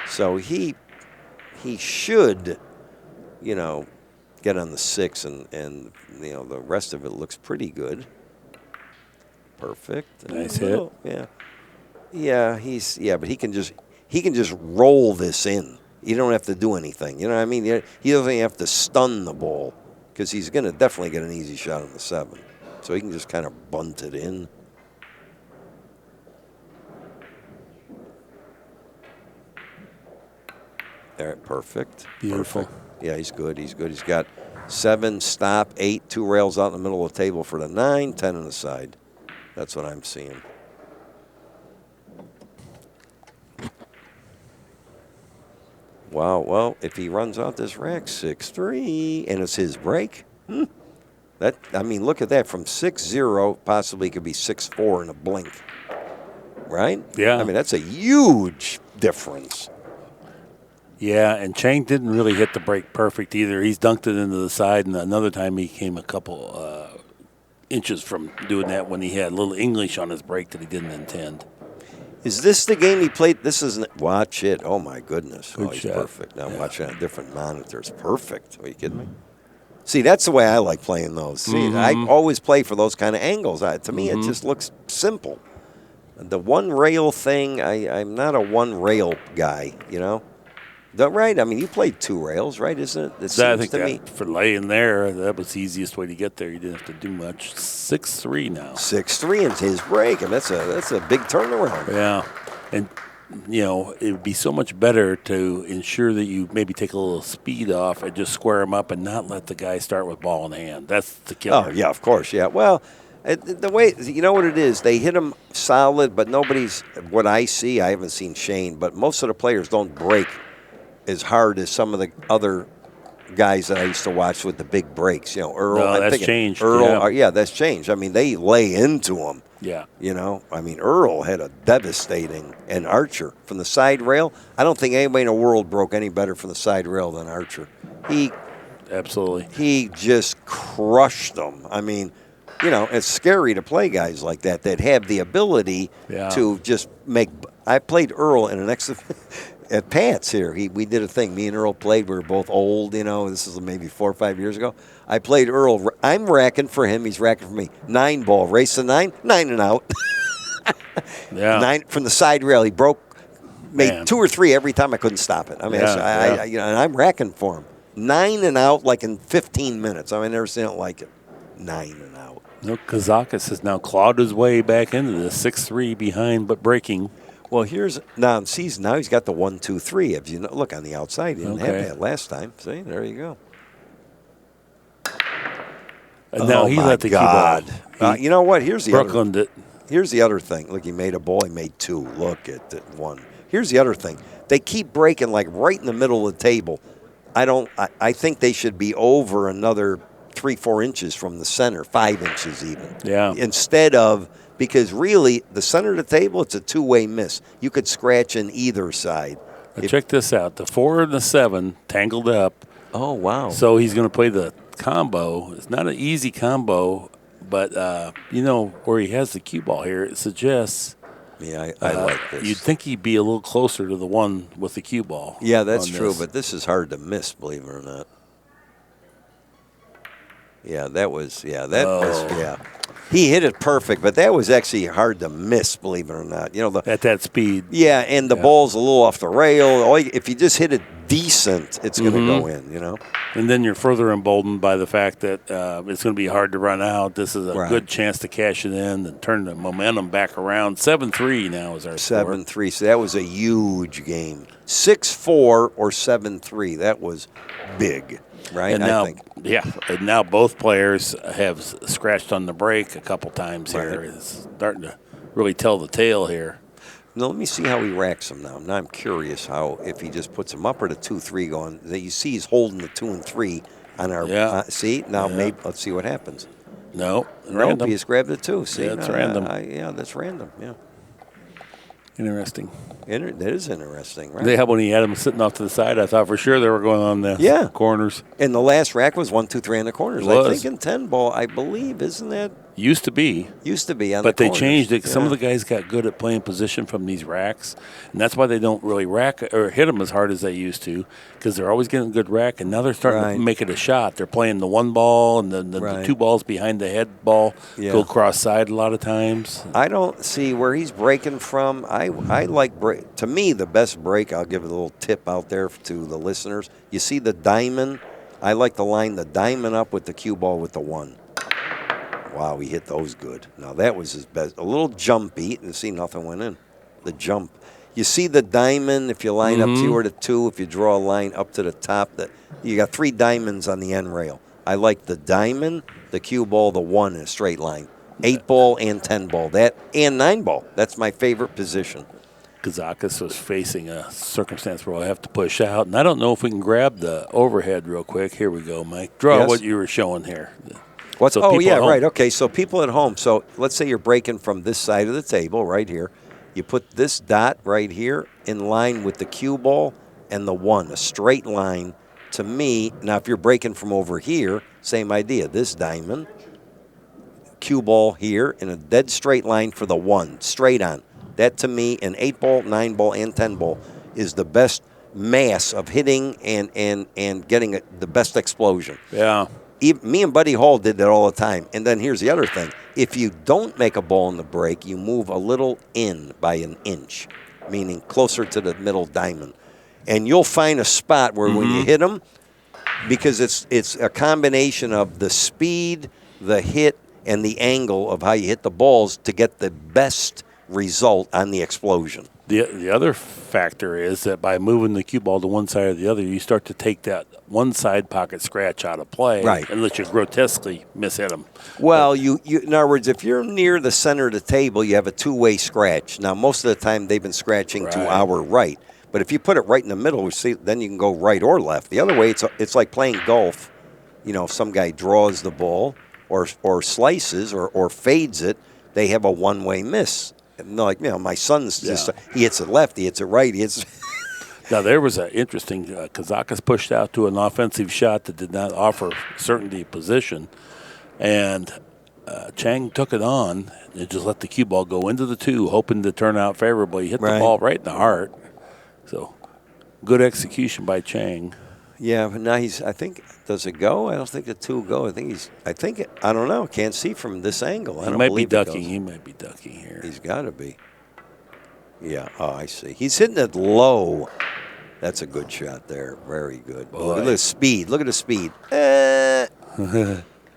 So he should, get on the 6, and the rest of it looks pretty good. Perfect. Nice hit. Yeah. Yeah, but he can just roll this in. You don't have to do anything. You know what I mean? He doesn't have to stun the ball because he's going to definitely get an easy shot on the 7. So he can just kind of bunt it in. There, perfect. Beautiful. Perfect. Yeah, he's good. He's got 7, stop. 8, 2 rails out in the middle of the table for the 9, 10 on the side. That's what I'm seeing. Wow, well, if he runs out this rack 6-3 and it's his break, that, I mean, look at that. From 6-0, possibly could be 6-4 in a blink. Right? Yeah. I mean, that's a huge difference. Yeah, and Chang didn't really hit the break perfect either. He's dunked it into the side, and another time he came a couple inches from doing that when he had a little English on his break that he didn't intend. Is this the game he played? This isn't. Watch it. Oh, my goodness. Good he's shot. perfect. Now I'm watching on a different monitor. It's perfect. Are you kidding me? See, that's the way I like playing those. See, I always play for those kind of angles. To me, it just looks simple. The one rail thing, I'm not a one rail guy, you know? Right? I mean, you played 2 rails, right? Isn't it? It seems I think to that me. for laying there, that was the easiest way to get there. You didn't have to do much. 6-3 now. 6-3 and his break, and that's a big turnaround. Yeah, and you know it would be so much better to ensure that you maybe take a little speed off and just square him up and not let the guy start with ball in hand. That's the killer. Oh yeah, of course, yeah. Well, the way you know what it is, they hit him solid, but nobody's what I see. I haven't seen Shane, but most of the players don't break as hard as some of the other guys that I used to watch with the big breaks. You know, Earl. No, I'm that's thinking changed. Earl, yeah, that's changed. I mean, they lay into him. Yeah. You know, I mean, Earl had a devastating, and Archer from the side rail. I don't think anybody in the world broke any better from the side rail than Archer. Absolutely. He just crushed them. I mean, you know, it's scary to play guys like that have the ability to just make. I played Earl in an at Pat's here. We did a thing. Me and Earl played. We were both old, you know. This is maybe 4 or 5 years ago. I played Earl. I'm racking for him. He's racking for me. 9 ball. Race to 9. 9 and out. Yeah. 9 from the side rail. He made 2 or 3 every time I couldn't stop it. I mean, you know, and I'm racking for him. 9 and out like in 15 minutes. I mean, I've never seen it like it. 9 and out. No, Kazakis has now clawed his way back into the 6-3 behind but breaking. Well, now he's got the 1, 2, 3. If you look on the outside, he didn't have that last time. See, there you go. And now he let the God. keyboard. You know what? Here's the Brooklyn did. Here's the other thing. Look, he made a ball. He made 2. Look at that 1. Here's the other thing. They keep breaking like right in the middle of the table. I think they should be over another 3, 4 inches from the center, 5 inches even. Yeah. Instead of. Because really, the center of the table, it's a 2-way miss. You could scratch in either side. Check this out. The 4 and the 7 tangled up. Oh, wow. So he's going to play the combo. It's not an easy combo, but, you know, where he has the cue ball here, it suggests. Yeah, I like this. You'd think he'd be a little closer to the one with the cue ball. Yeah, that's true, but this is hard to miss, believe it or not. Yeah, that was. He hit it perfect, but that was actually hard to miss, believe it or not. You know, at that speed. Yeah, and the ball's a little off the rail. If you just hit it decent, it's going to go in, you know. And then you're further emboldened by the fact that it's going to be hard to run out. This is a good chance to cash it in and turn the momentum back around. 7-3 now is our score. 7-3, so that was a huge game. 6-4 or 7-3, that was big. Right, and now, I think. Yeah, and now both players have scratched on the break a couple times here. It's starting to really tell the tale here. Now, let me see how he racks them now. Now I'm curious if he just puts them up or the 2-3 going. You see he's holding the 2 and 3 on our see? Now maybe let's see what happens. Nope, he just grabbed the 2. See? Yeah, it's random. That's random, yeah. Interesting. That is interesting, right? When he had them sitting off to the side, I thought for sure they were going on the corners. And the last rack was 1, 2, 3 on the corners. I think in 10 ball, I believe, isn't that? Used to be on but the corners. But they changed it. Some of the guys got good at playing position from these racks, and that's why they don't really rack or hit them as hard as they used to, because they're always getting a good rack, and now they're starting to make it a shot. They're playing the 1 ball and the 2 balls behind the head ball go cross-side a lot of times. I don't see where he's breaking from. I like break. To me, the best break, I'll give a little tip out there to the listeners. You see the diamond? I like to line the diamond up with the cue ball with the 1. Wow, he hit those good. Now, that was his best. A little jumpy. You see, nothing went in. The jump. You see the diamond, if you line up 2 or the 2, if you draw a line up to the top, you got 3 diamonds on the end rail. I like the diamond, the cue ball, the 1 in a straight line. 8 ball and 10 ball. That and 9 ball. That's my favorite position. Kazakis was facing a circumstance where I have to push out, and I don't know if we can grab the overhead real quick. Here we go, Mike. Draw Yes. what you were showing here. What's, So oh, people yeah, at home- right. Okay, so people at home. So let's say you're breaking from this side of the table right here. You put this dot right here in line with the cue ball and the 1, a straight line. To me, now if you're breaking from over here, same idea. This diamond, cue ball here in a dead straight line for the 1, straight on. That to me, an 8 ball, 9 ball, and 10 ball is the best mass of hitting and getting the best explosion. Yeah. Me and Buddy Hall did that all the time. And then here's the other thing. If you don't make a ball in the break, you move a little in by an inch, meaning closer to the middle diamond. And you'll find a spot where when you hit them, because it's a combination of the speed, the hit, and the angle of how you hit the balls to get the best result on the explosion. The other factor is that by moving the cue ball to one side or the other, you start to take that one side pocket scratch out of play, Right. unless you grotesquely mishit them. Well, you in other words, if you're near the center of the table, you have a two-way scratch. Now, most of the time they've been scratching to Right. our right. But if you put it right in the middle, see, then you can go right or left. The other way, it's like playing golf. You know, if some guy draws the ball or slices or fades it, they have a one-way miss. And they're like, you know, my son's just, he hits it left, he hits it right, he hits. Now, there was an interesting Kazakis pushed out to an offensive shot that did not offer certainty of position. And Chang took it on and just let the cue ball go into the 2, hoping to turn out favorably. He hit the ball right in the heart. So, good execution by Chang. Yeah, but now I think, does it go? I don't think the 2 go. I don't know. Can't see from this angle. I He don't might be believe it ducking. goes. He might be ducking here. He's got to be. Yeah, oh, I see. He's hitting it low. That's a good shot there. Very good. Look at the speed. Look at the speed.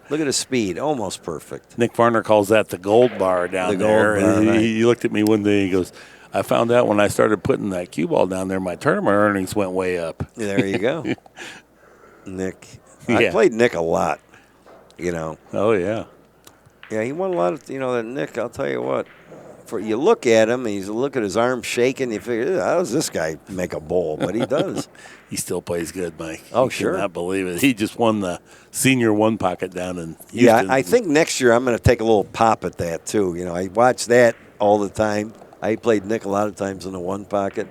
Look at the speed. Almost perfect. Nick Varner calls that the gold bar down there. Gold bar, And right. he looked at me one day. He goes, I found out when I started putting that cue ball down there, my tournament earnings went way up. There you go. Nick. I Yeah. played Nick a lot, you know. Oh, yeah. Yeah, he won a lot of, that Nick, I'll tell you what. You look at him, and you look at his arm shaking, you figure, how does this guy make a bowl? But he does. He still plays good, Mike. Oh, You sure. cannot believe it. He just won the senior one pocket down in Houston. Yeah, I think next year I'm going to take a little pop at that, too. I watch that all the time. I played Nick a lot of times in the one pocket.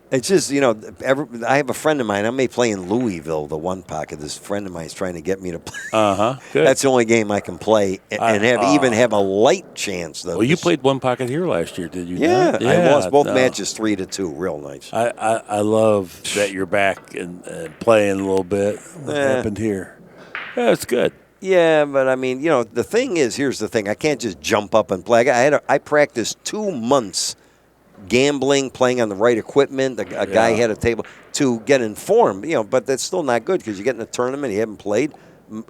It's just, I have a friend of mine. I may play in Louisville, the one pocket. This friend of mine is trying to get me to play. Good. That's the only game I can play and even have a light chance, though. Well, you played one pocket here last year, did you Yeah, not? I lost both matches 3-2. Real nice. I love that you're back and playing a little bit. What happened here? Yeah, it's good. Yeah, but I mean, the thing is, here's the thing. I can't just jump up and play. I practiced 2 months gambling, playing on the right equipment. A guy had a table to get informed, but that's still not good because you get in a tournament, you haven't played.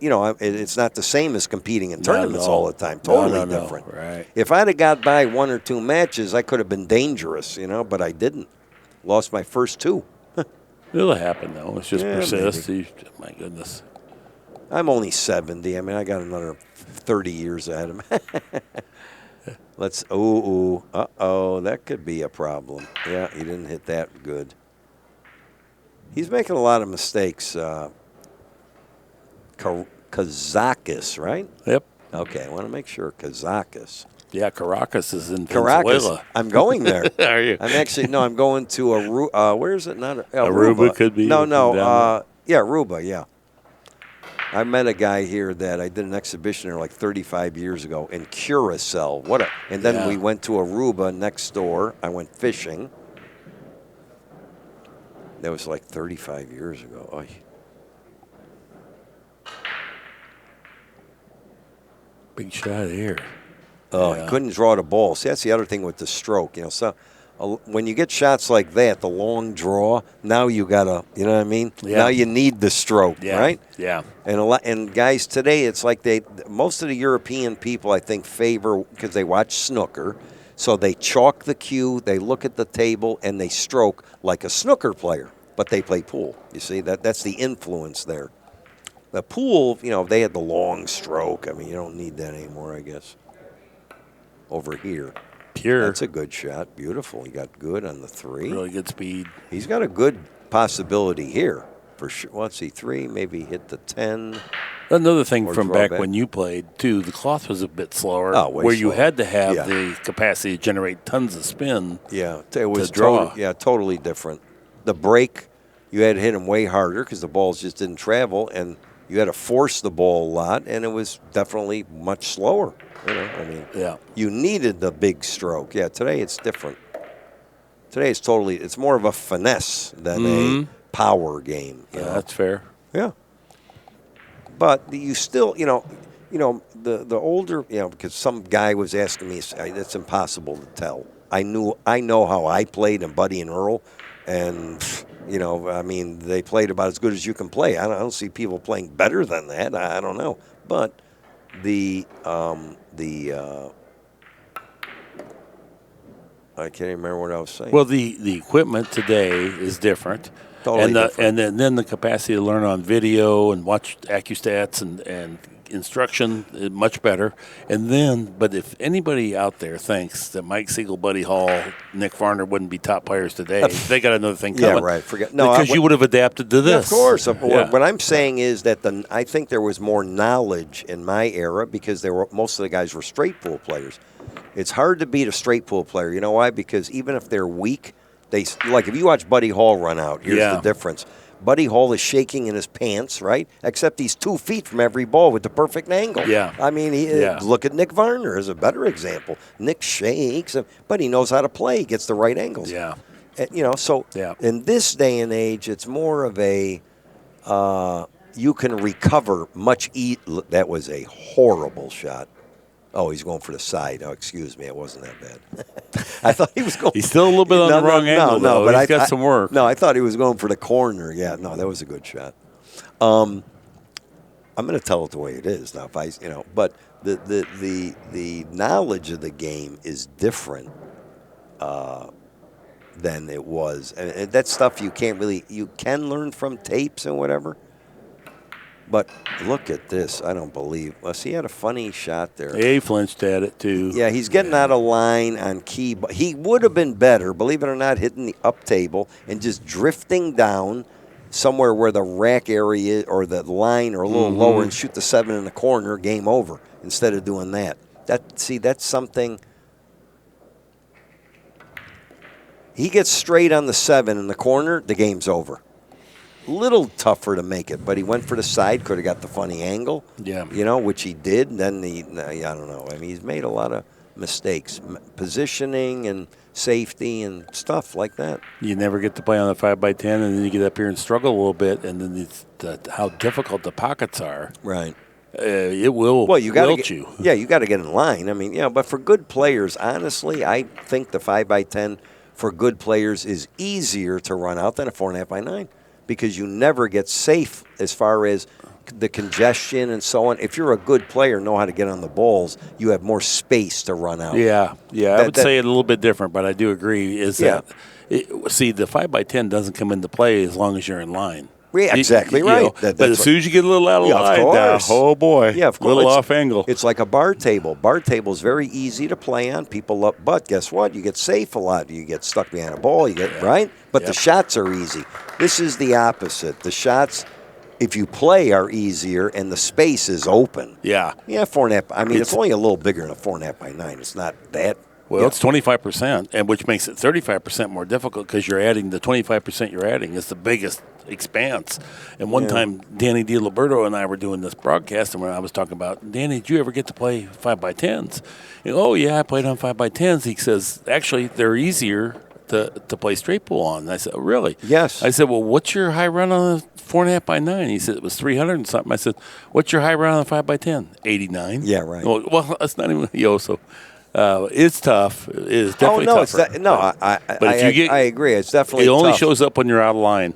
It's not the same as competing in tournaments all the time. Totally different. Right. If I'd have got by 1 or 2 matches, I could have been dangerous, but I didn't. Lost my first 2. It'll happen, though. It's just persist. My goodness. I'm only 70. I mean, I got another 30 years ahead of me. That could be a problem. Yeah, he didn't hit that good. He's making a lot of mistakes. Kazakis, right? Yep. Okay, I want to make sure. Kazakis. Yeah, Caracas is in Caracas. Venezuela. I'm going there. Are you? I'm going to Aruba. Where is it? Not Aruba could be. No. Down Yeah, Aruba, yeah. I met a guy here that I did an exhibition there like 35 years ago in Curacao. And then we went to Aruba next door. I went fishing. That was like 35 years ago. Oy. Big shot here. Oh, he couldn't draw the ball. See, that's the other thing with the stroke. So when you get shots like that, the long draw, now you got to, you know what I mean? Yeah. Now you need the stroke, right? Yeah. And guys today, it's like most of the European people, I think, favor, because they watch snooker, so they chalk the cue, they look at the table, and they stroke like a snooker player, but they play pool. You see, that's the influence there. The pool, they had the long stroke. I mean, you don't need that anymore, I guess. Over here. Pure. That's a good shot. Beautiful. He got good on the 3. Really good speed. He's got a good possibility here for sure. Well, let's see, 3, maybe hit the 10. Another thing Or from draw back back. when you played, too, the cloth was a bit slower, Way where you slower. had to have Yeah. the capacity to generate tons of spin. Yeah, it was to draw. totally different. The break, you had to hit him way harder because the balls just didn't travel, and you had to force the ball a lot, and it was definitely much slower. Yeah. You needed the big stroke. Yeah, today it's different. Today it's more of a finesse than a power game. You know? That's fair. Yeah. But you still, the older, because some guy was asking me, it's impossible to tell. I know how I played and Buddy and Earl, and they played about as good as you can play. I don't see people playing better than that. I don't know, but I can't even remember what I was saying. Well, the equipment today is different. Totally different. And then the capacity to learn on video and watch ACCUSTATS and instruction is much better. And then, but if anybody out there thinks that Mike Sigel, Buddy Hall, Nick Varner wouldn't be top players today, they got another thing coming. Yeah, right. Because you would have adapted to this. Yeah, of course. Yeah. What I'm saying is that I think there was more knowledge in my era because most of the guys were straight pool players. It's hard to beat a straight pool player. You know why? Because even if they're weak, if you watch Buddy Hall run out, here's the difference. Buddy Hall is shaking in his pants, right? Except he's 2 feet from every ball with the perfect angle. Yeah. I mean, look at Nick Varner as a better example. Nick shakes, but he knows how to play. He gets the right angles. Yeah. In this day and age, it's more of a you can recover much. That was a horrible shot. Oh, he's going for the side. Oh, excuse me. It wasn't that bad. I thought he was going. He's still a little bit on the wrong angle, though. But he's got some work. No, I thought he was going for the corner. Yeah, no, that was a good shot. I'm going to tell it the way it is now. But the knowledge of the game is different than it was, and that's stuff you can learn from tapes and whatever. But look at this. I don't believe. Well, he had a funny shot there. He flinched at it, too. Yeah, he's getting out of line on key. But he would have been better, believe it or not, hitting the up table and just drifting down somewhere where the rack area or the line are a little lower and shoot the 7 in the corner, game over, instead of doing that. That's something. He gets straight on the 7 in the corner, the game's over. Little tougher to make it, but he went for the side, could have got the funny angle, which he did. And then I don't know. I mean, he's made a lot of mistakes, positioning and safety and stuff like that. You never get to play on the 5x10, and then you get up here and struggle a little bit, and then how difficult the pockets are. Right. It will wilt you. Yeah, you got to get in line. I mean, but for good players, honestly, I think the 5x10 for good players is easier to run out than a 4.5x9. Because you never get safe as far as the congestion and so on. If you're a good player, know how to get on the balls, you have more space to run out. Yeah. I would say it a little bit different, but I do agree. The 5x10 doesn't come into play as long as you're in line. Yeah, exactly right. But as soon as you get a little out of line, oh boy, yeah, of course. Little off angle. It's like a bar table. Bar table is very easy to play on. People love, but guess what? You get safe a lot. You get stuck behind a ball. Right. But the shots are easy. This is the opposite. The shots, if you play, are easier, and the space is open. Yeah. 4.5. I mean, it's only a little bigger than a 4.5x9. It's not that. Well, it's 25%, and which makes it 35% more difficult because you're adding the 25% you're adding is the biggest expanse. And one time, Danny DiLiberto and I were doing this broadcast, and when I was talking about, Danny, did you ever get to play 5x10s? Oh, yeah, I played on 5x10s. He says, actually, they're easier to play straight pool on. And I said, oh, really? Yes. I said, well, what's your high run on a 4.5x9? He said it was 300 and something. I said, what's your high run on a 5x10? 89. Yeah, right. Well, that's not even, so... it's tough. It is definitely tougher. I agree. It's definitely tough. It only tough. shows up when you're out of line.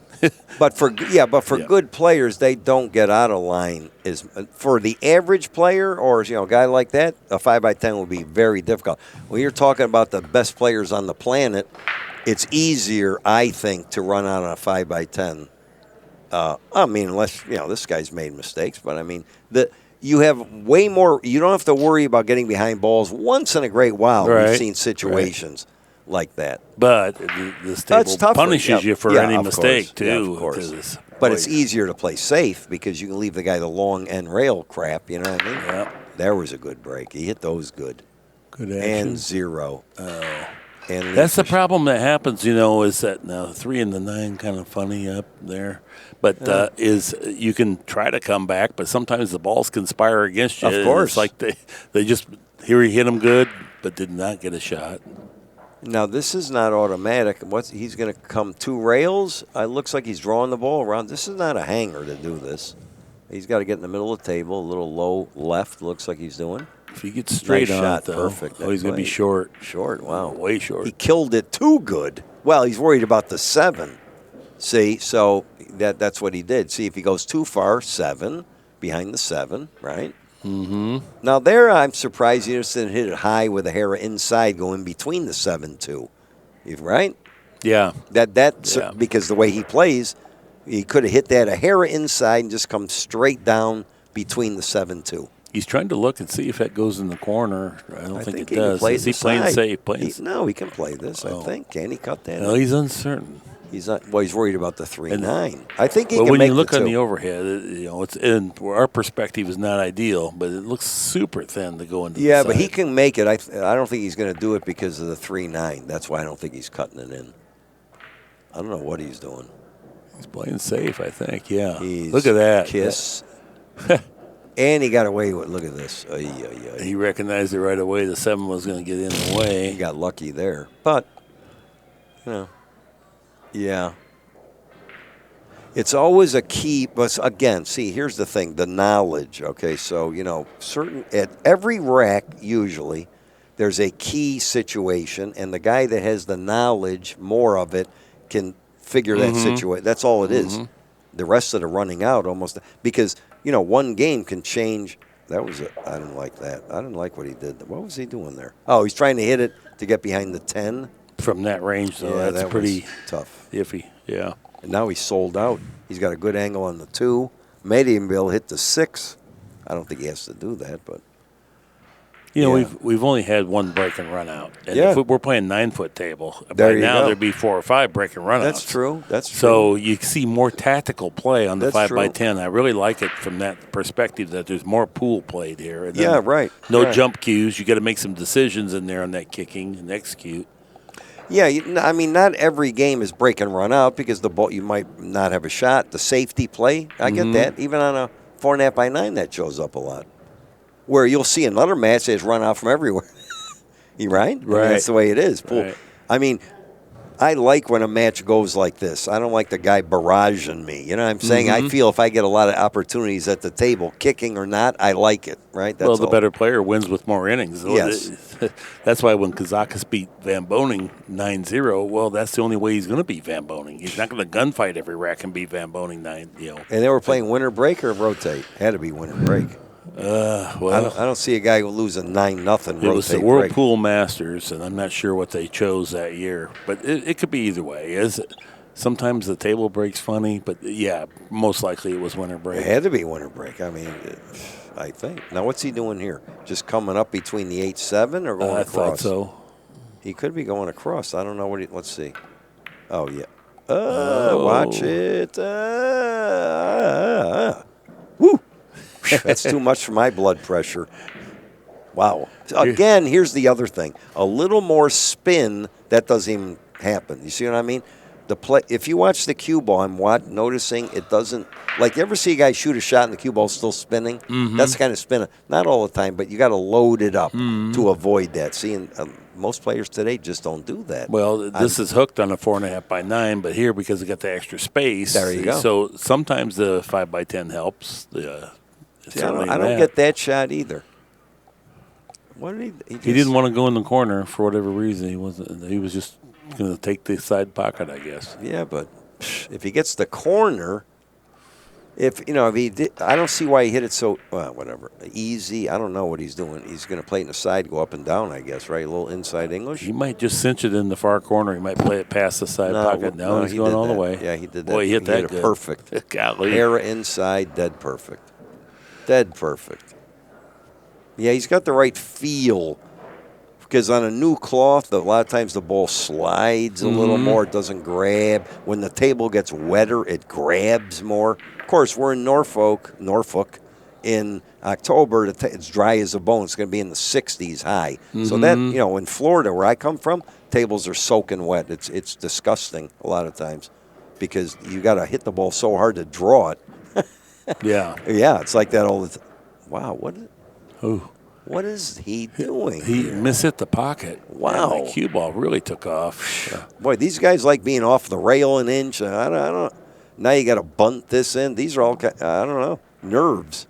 But for good players, they don't get out of line. For the average player or a guy like that, a 5x10 will be very difficult. When you're talking about the best players on the planet, it's easier, I think, to run out on a 5x10 I mean, unless, this guy's made mistakes, but I mean, you have way more. You don't have to worry about getting behind balls once in a great while. Right, We've seen situations like that. But this table punishes you for any mistake, too. Yeah, of course. But it's easier to play safe because you can leave the guy the long end rail crap, you know what I mean? Yeah. There was a good break. He hit those good. Good action. And 0. And that's the problem that happens, is that now 3 and the 9 kind of funny up there. But is you can try to come back, but sometimes the balls conspire against you. Of course. It's like they just, here he hit them good, but did not get a shot. Now, this is not automatic. He's going to come 2 rails? It looks like he's drawing the ball around. This is not a hanger to do this. He's got to get in the middle of the table, a little low left, looks like he's doing. If he gets straight on shot, it, though, perfect. He's going to be short. Short, wow. Way short. He killed it too good. Well, he's worried about the 7. See, so that's what he did. See, if he goes too far, 7, behind the 7, right? Mm-hmm. Now, there I'm surprised he just didn't hit it high with a hair inside going between the 7-2. Right? Yeah. That's because the way he plays, he could have hit that a hair inside and just come straight down between the 7-2. He's trying to look and see if that goes in the corner. I don't think it he does. Is he playing safe? No, he can play this, I think. Can he cut that? No, he's uncertain. He's not. Well, he's worried about the 3-9. I think he can make the 2. But when you look on the overhead, it's in our perspective is not ideal, but it looks super thin to go into the side. But he can make it. I don't think he's going to do it because of the 3-9. That's why I don't think he's cutting it in. I don't know what he's doing. He's playing safe, I think, yeah. Look at that. Kiss. And he got away with, look at this. He recognized it right away. The 7 was going to get in the way. He got lucky there. But, yeah. It's always a key. But again, see, here's the thing, the knowledge. Okay, so, at every rack, usually, there's a key situation, and the guy that has the knowledge, more of it, can figure that situation. That's all it is. The rest of the running out almost, because, one game can change. I didn't like that. I didn't like what he did. What was he doing there? Oh, he's trying to hit it to get behind the 10. From that range, though, yeah, that's pretty tough. Iffy, yeah. And now he's sold out. He's got a good angle on the 2. Maybe even be able to hit the 6. I don't think he has to do that, but. We've only had 1 break and run out. And if we're playing 9-foot table, by now there'd be 4 or 5 break and run outs. That's true. So you see more tactical play on the 5x10. I really like it from that perspective that there's more pool played here. And right. No jump cues. You got to make some decisions in there on that kicking and execute. Yeah, I mean, not every game is break and run out because the ball you might not have a shot. The safety play, I get that. Even on a 4.5x9, that shows up a lot. Where you'll see another match that's run out from everywhere. You right? I mean, that's the way it is. Right. I mean, I like when a match goes like this. I don't like the guy barraging me. You know what I'm saying? I feel if I get a lot of opportunities at the table, kicking or not, I like it, right? That's the better player wins with more innings. Yes. That's why when Kazakis beat Van Boning 9-0, well, that's the only way he's going to beat Van Boning. He's not going to gunfight every rack and beat Van Boning 9. And they were playing winner break or rotate? Had to be winner break. Well, I don't see a guy who lose a 9-0 rotate. It was the Whirlpool Masters, and I'm not sure what they chose that year, but it could be either way. Sometimes the table break's funny, but most likely it was winter break. It had to be winter break. I mean, I think. Now, what's he doing here? Just coming up between the 8-7 or going across? I thought so. He could be going across. I don't know what let's see. Oh, yeah. Watch it. Woo. That's too much for my blood pressure. Wow. Again, here's the other thing. A little more spin, that doesn't even happen. You see what I mean? If you watch the cue ball, I'm noticing it doesn't. Like, you ever see a guy shoot a shot and the cue ball's still spinning? That's the kind of spin. Not all the time, but you got to load it up to avoid that. See, most players today just don't do that. Well, this is hooked on a 4.5x9, but here, because it got the extra space. There you go. So sometimes the 5x10 helps. See, I don't get that shot either. What did he didn't want to go in the corner for whatever reason. He was just going to take the side pocket, I guess. Yeah, but if he gets the corner, if he did, I don't see why he hit it so whatever easy. I don't know what he's doing. He's going to play it in the side, go up and down, I guess, right? A little inside English. He might just cinch it in the far corner. He might play it past the side pocket. No, he's going all the way. Yeah, he did that. Boy, he hit that it good. Perfect. Golly. Era inside, dead perfect. Dead perfect. Yeah, he's got the right feel. Because on a new cloth, a lot of times the ball slides a little more. It doesn't grab. When the table gets wetter, it grabs more. Of course, we're in Norfolk, in October. It's dry as a bone. It's going to be in the 60s high. So that, in Florida, where I come from, tables are soaking wet. It's disgusting a lot of times because you got to hit the ball so hard to draw it. Yeah. Yeah, it's like that all the time. Wow, Ooh. What is he doing? He mishit the pocket. Wow. And the cue ball really took off. Boy, these guys like being off the rail an inch. I don't. Now you got to bunt this in. These are all, I don't know, nerves.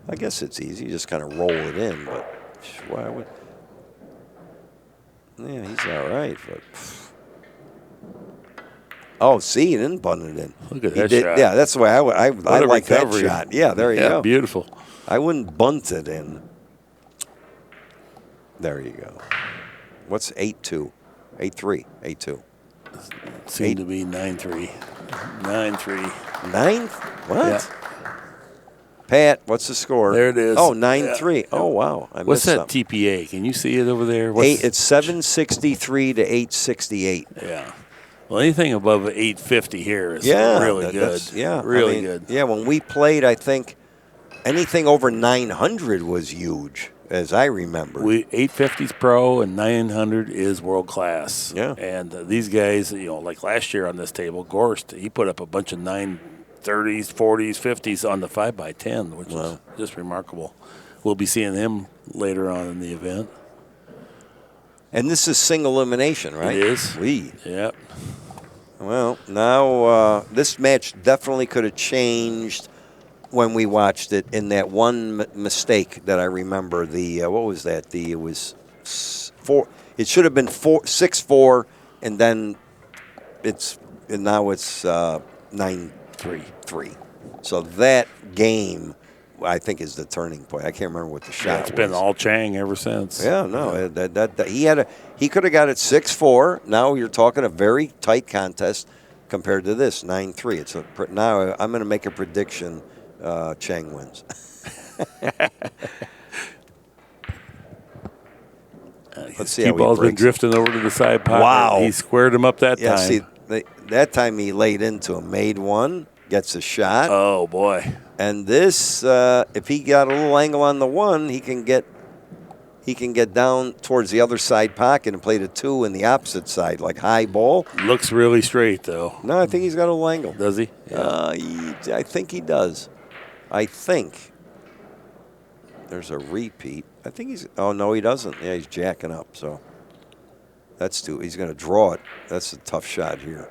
I guess it's easy. You just kind of roll it in. But why would? Yeah, he's all right. But oh, see, he didn't bunt it in. Look at that shot. Yeah, that's the way I like that recovery. shot. Yeah, there you go. Beautiful. I wouldn't bunt it in. There you go. What's 8-2? 8-3. 8-2. Seemed to be 9-3. 9-3. 9? What? Yeah. Pat, what's the score? There it is. Oh, 9-3. Yeah. Oh, wow. I What's missed that something. TPA? Can you see it over there? It's 763 to 868. Yeah. Well, anything above 850 here is really good. Yeah. Really good. Yeah, when we played, I think anything over 900 was huge, as I remember. 850's pro and 900 is world class. Yeah. And these guys, like last year on this table, Gorst, he put up a bunch of 930s, 40s, 50s on the 5x10, which is just remarkable. We'll be seeing him later on in the event. And this is single elimination, right? It is. Yep. Well, now this match definitely could have changed when we watched it in that one mistake that I remember. What was that? It was 4. It should have been 6-4, and then now it's 9-3. So that game, I think, is the turning point. I can't remember what the shot was. It's been all Chang ever since. Yeah, no, he could have got it 6-4. Now you're talking a very tight contest compared to this 9-3. Now I'm going to make a prediction. Chang wins. Let's see how he ball's breaks. been drifting over to the side pocket. Wow. He squared him up that time. See, that time he laid into him, made one, gets a shot. Oh, boy. And this, if he got a little angle on the one, he can get down towards the other side pocket and play the 2 in the opposite side, like high ball. Looks really straight, though. No, I think he's got a little angle. Does he? Yeah. I think he does. I think. There's a repeat. I think he's. Oh, no, he doesn't. Yeah, he's jacking up. So that's 2. He's going to draw it. That's a tough shot here.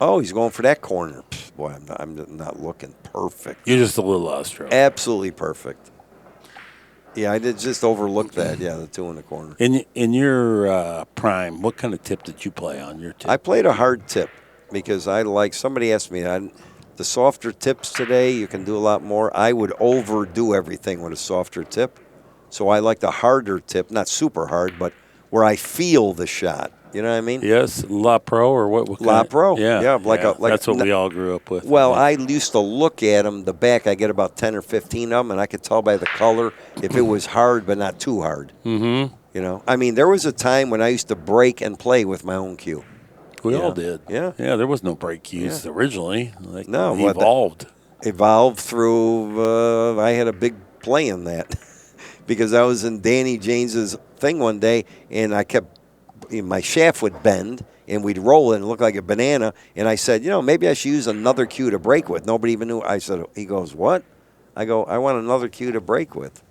Oh, he's going for that corner. Boy, I'm not looking perfect. You're just a little awestruck. Absolutely perfect. Yeah, I did just overlook that. Yeah, the 2 in the corner. In your prime, what kind of tip did you play on your tip? I played a hard tip because somebody asked me, the softer tips today, you can do a lot more. I would overdo everything with a softer tip. So I like the harder tip, not super hard, but where I feel the shot. You know what I mean? Yes, La Pro or what? La Pro. Yeah, like that's what we all grew up with. Well, I used to look at them, the back, I get about 10 or 15 of them, and I could tell by the color if it was hard but not too hard. Mm-hmm. I mean, there was a time when I used to break and play with my own cue. We all did. Yeah. Yeah, there was no break cues originally. No, it evolved. Evolved through, I had a big play in that because I was in Danny James's thing one day, and my shaft would bend, and we'd roll it and look like a banana, and I said, maybe I should use another cue to break with. Nobody even knew. He goes, what? I go, I want another cue to break with.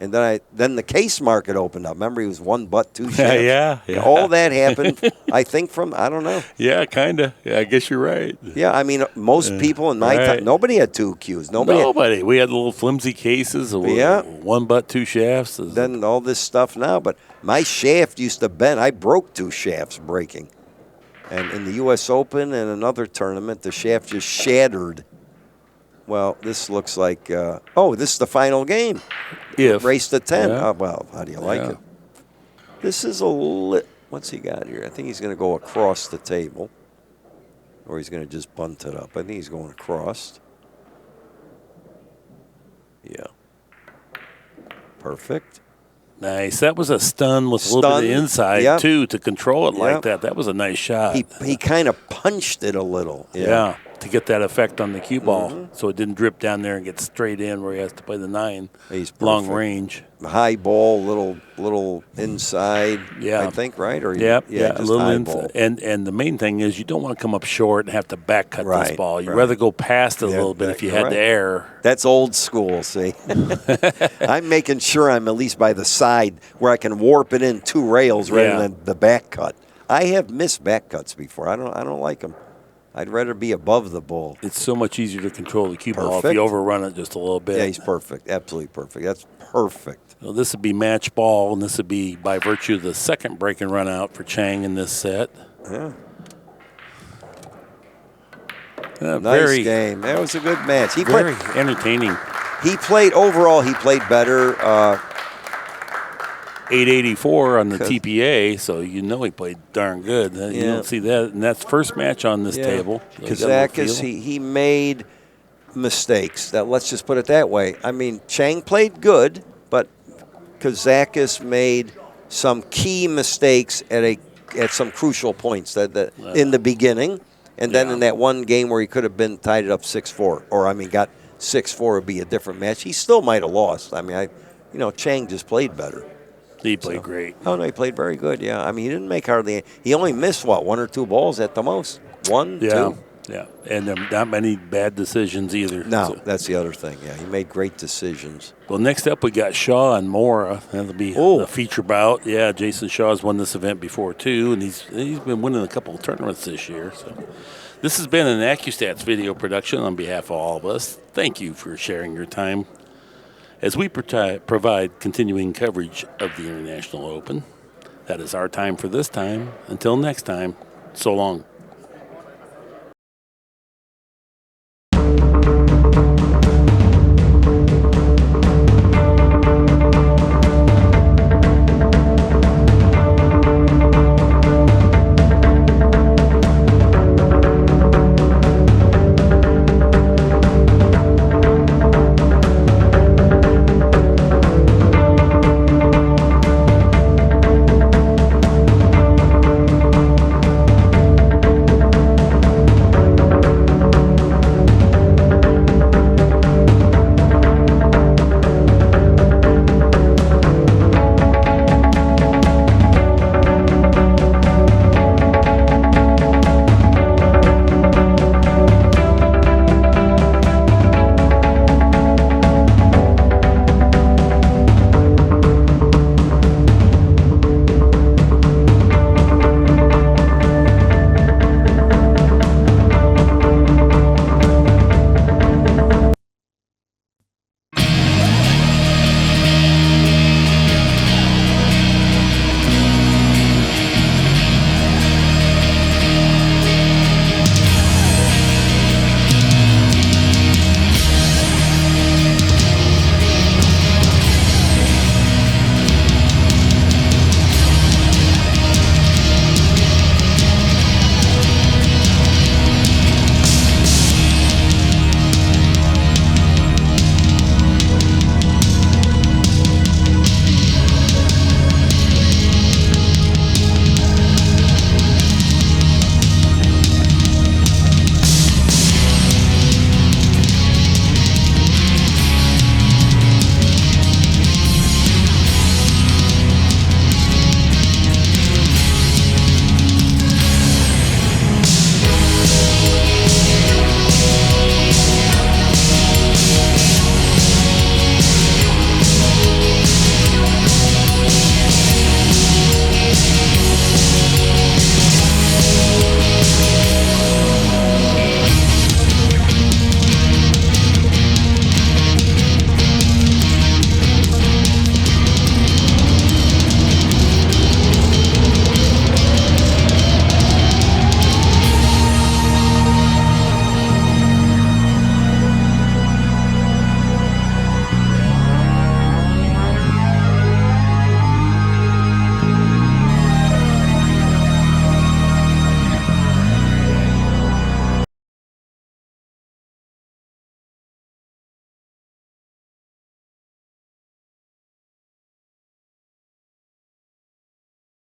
And then the case market opened up. Remember, he was 1 butt, 2 shafts. Yeah. All that happened, I think, I don't know. Yeah, kind of. Yeah, I guess you're right. Yeah, I mean, most people in my time, nobody had 2 cues. Nobody. We had little flimsy cases. 1 butt, 2 shafts. Then all this stuff now. But my shaft used to bend. I broke 2 shafts breaking. And in the U.S. Open and another tournament, the shaft just shattered. Well, this looks like, this is the final game. Race to 10. Yeah. Oh, well, how do you like it? This is what's he got here? I think he's going to go across the table. Or he's going to just bunt it up. I think he's going across. Yeah. Perfect. Nice. That was a stun with a little bit of inside, too, to control it like that. That was a nice shot. He kind of punched it a little. Yeah, to get that effect on the cue ball so it didn't drip down there and get straight in where he has to play the 9. He's long range. High ball, little inside, I think, right? Or a just little high inside. ball. And the main thing is you don't want to come up short and have to back cut this ball. You'd right. rather go past it a little bit if you had the air. That's old school, see. I'm making sure I'm at least by the side where I can warp it in 2 rails rather than the back cut. I have missed back cuts before. I don't like them. I'd rather be above the ball. It's so much easier to control the cue ball if you overrun it just a little bit. Yeah, he's perfect. Absolutely perfect. That's perfect. Well, this would be match ball, and this would be by virtue of the second break and run out for Chang in this set. Yeah. Nice game. That was a good match. Very entertaining. He played better. 884 on the TPA, so you know he played darn good. You don't see that, and that's first match on this table. So Kazakis, he made mistakes. Let's just put it that way. I mean, Chang played good, but Kazakis made some key mistakes at some crucial points that in the beginning, and then in that one game where he could have been tied it up 6-4, or got 6-4 would be a different match. He still might have lost. I mean, Chang just played better. He played great. Oh, no, he played very good, yeah. I mean, he didn't make hardly – he only missed, 1 or 2 balls at the most? 1, 2? Yeah, and not many bad decisions either. No, that's the other thing, yeah. He made great decisions. Well, next up we got Shaw and Mora. That'll be a feature bout. Yeah, Jason Shaw's won this event before, too, and he's been winning a couple of tournaments this year. So this has been an ACCUSTATS video production on behalf of all of us. Thank you for sharing your time as we provide continuing coverage of the International Open. That is our time for this time. Until next time, so long.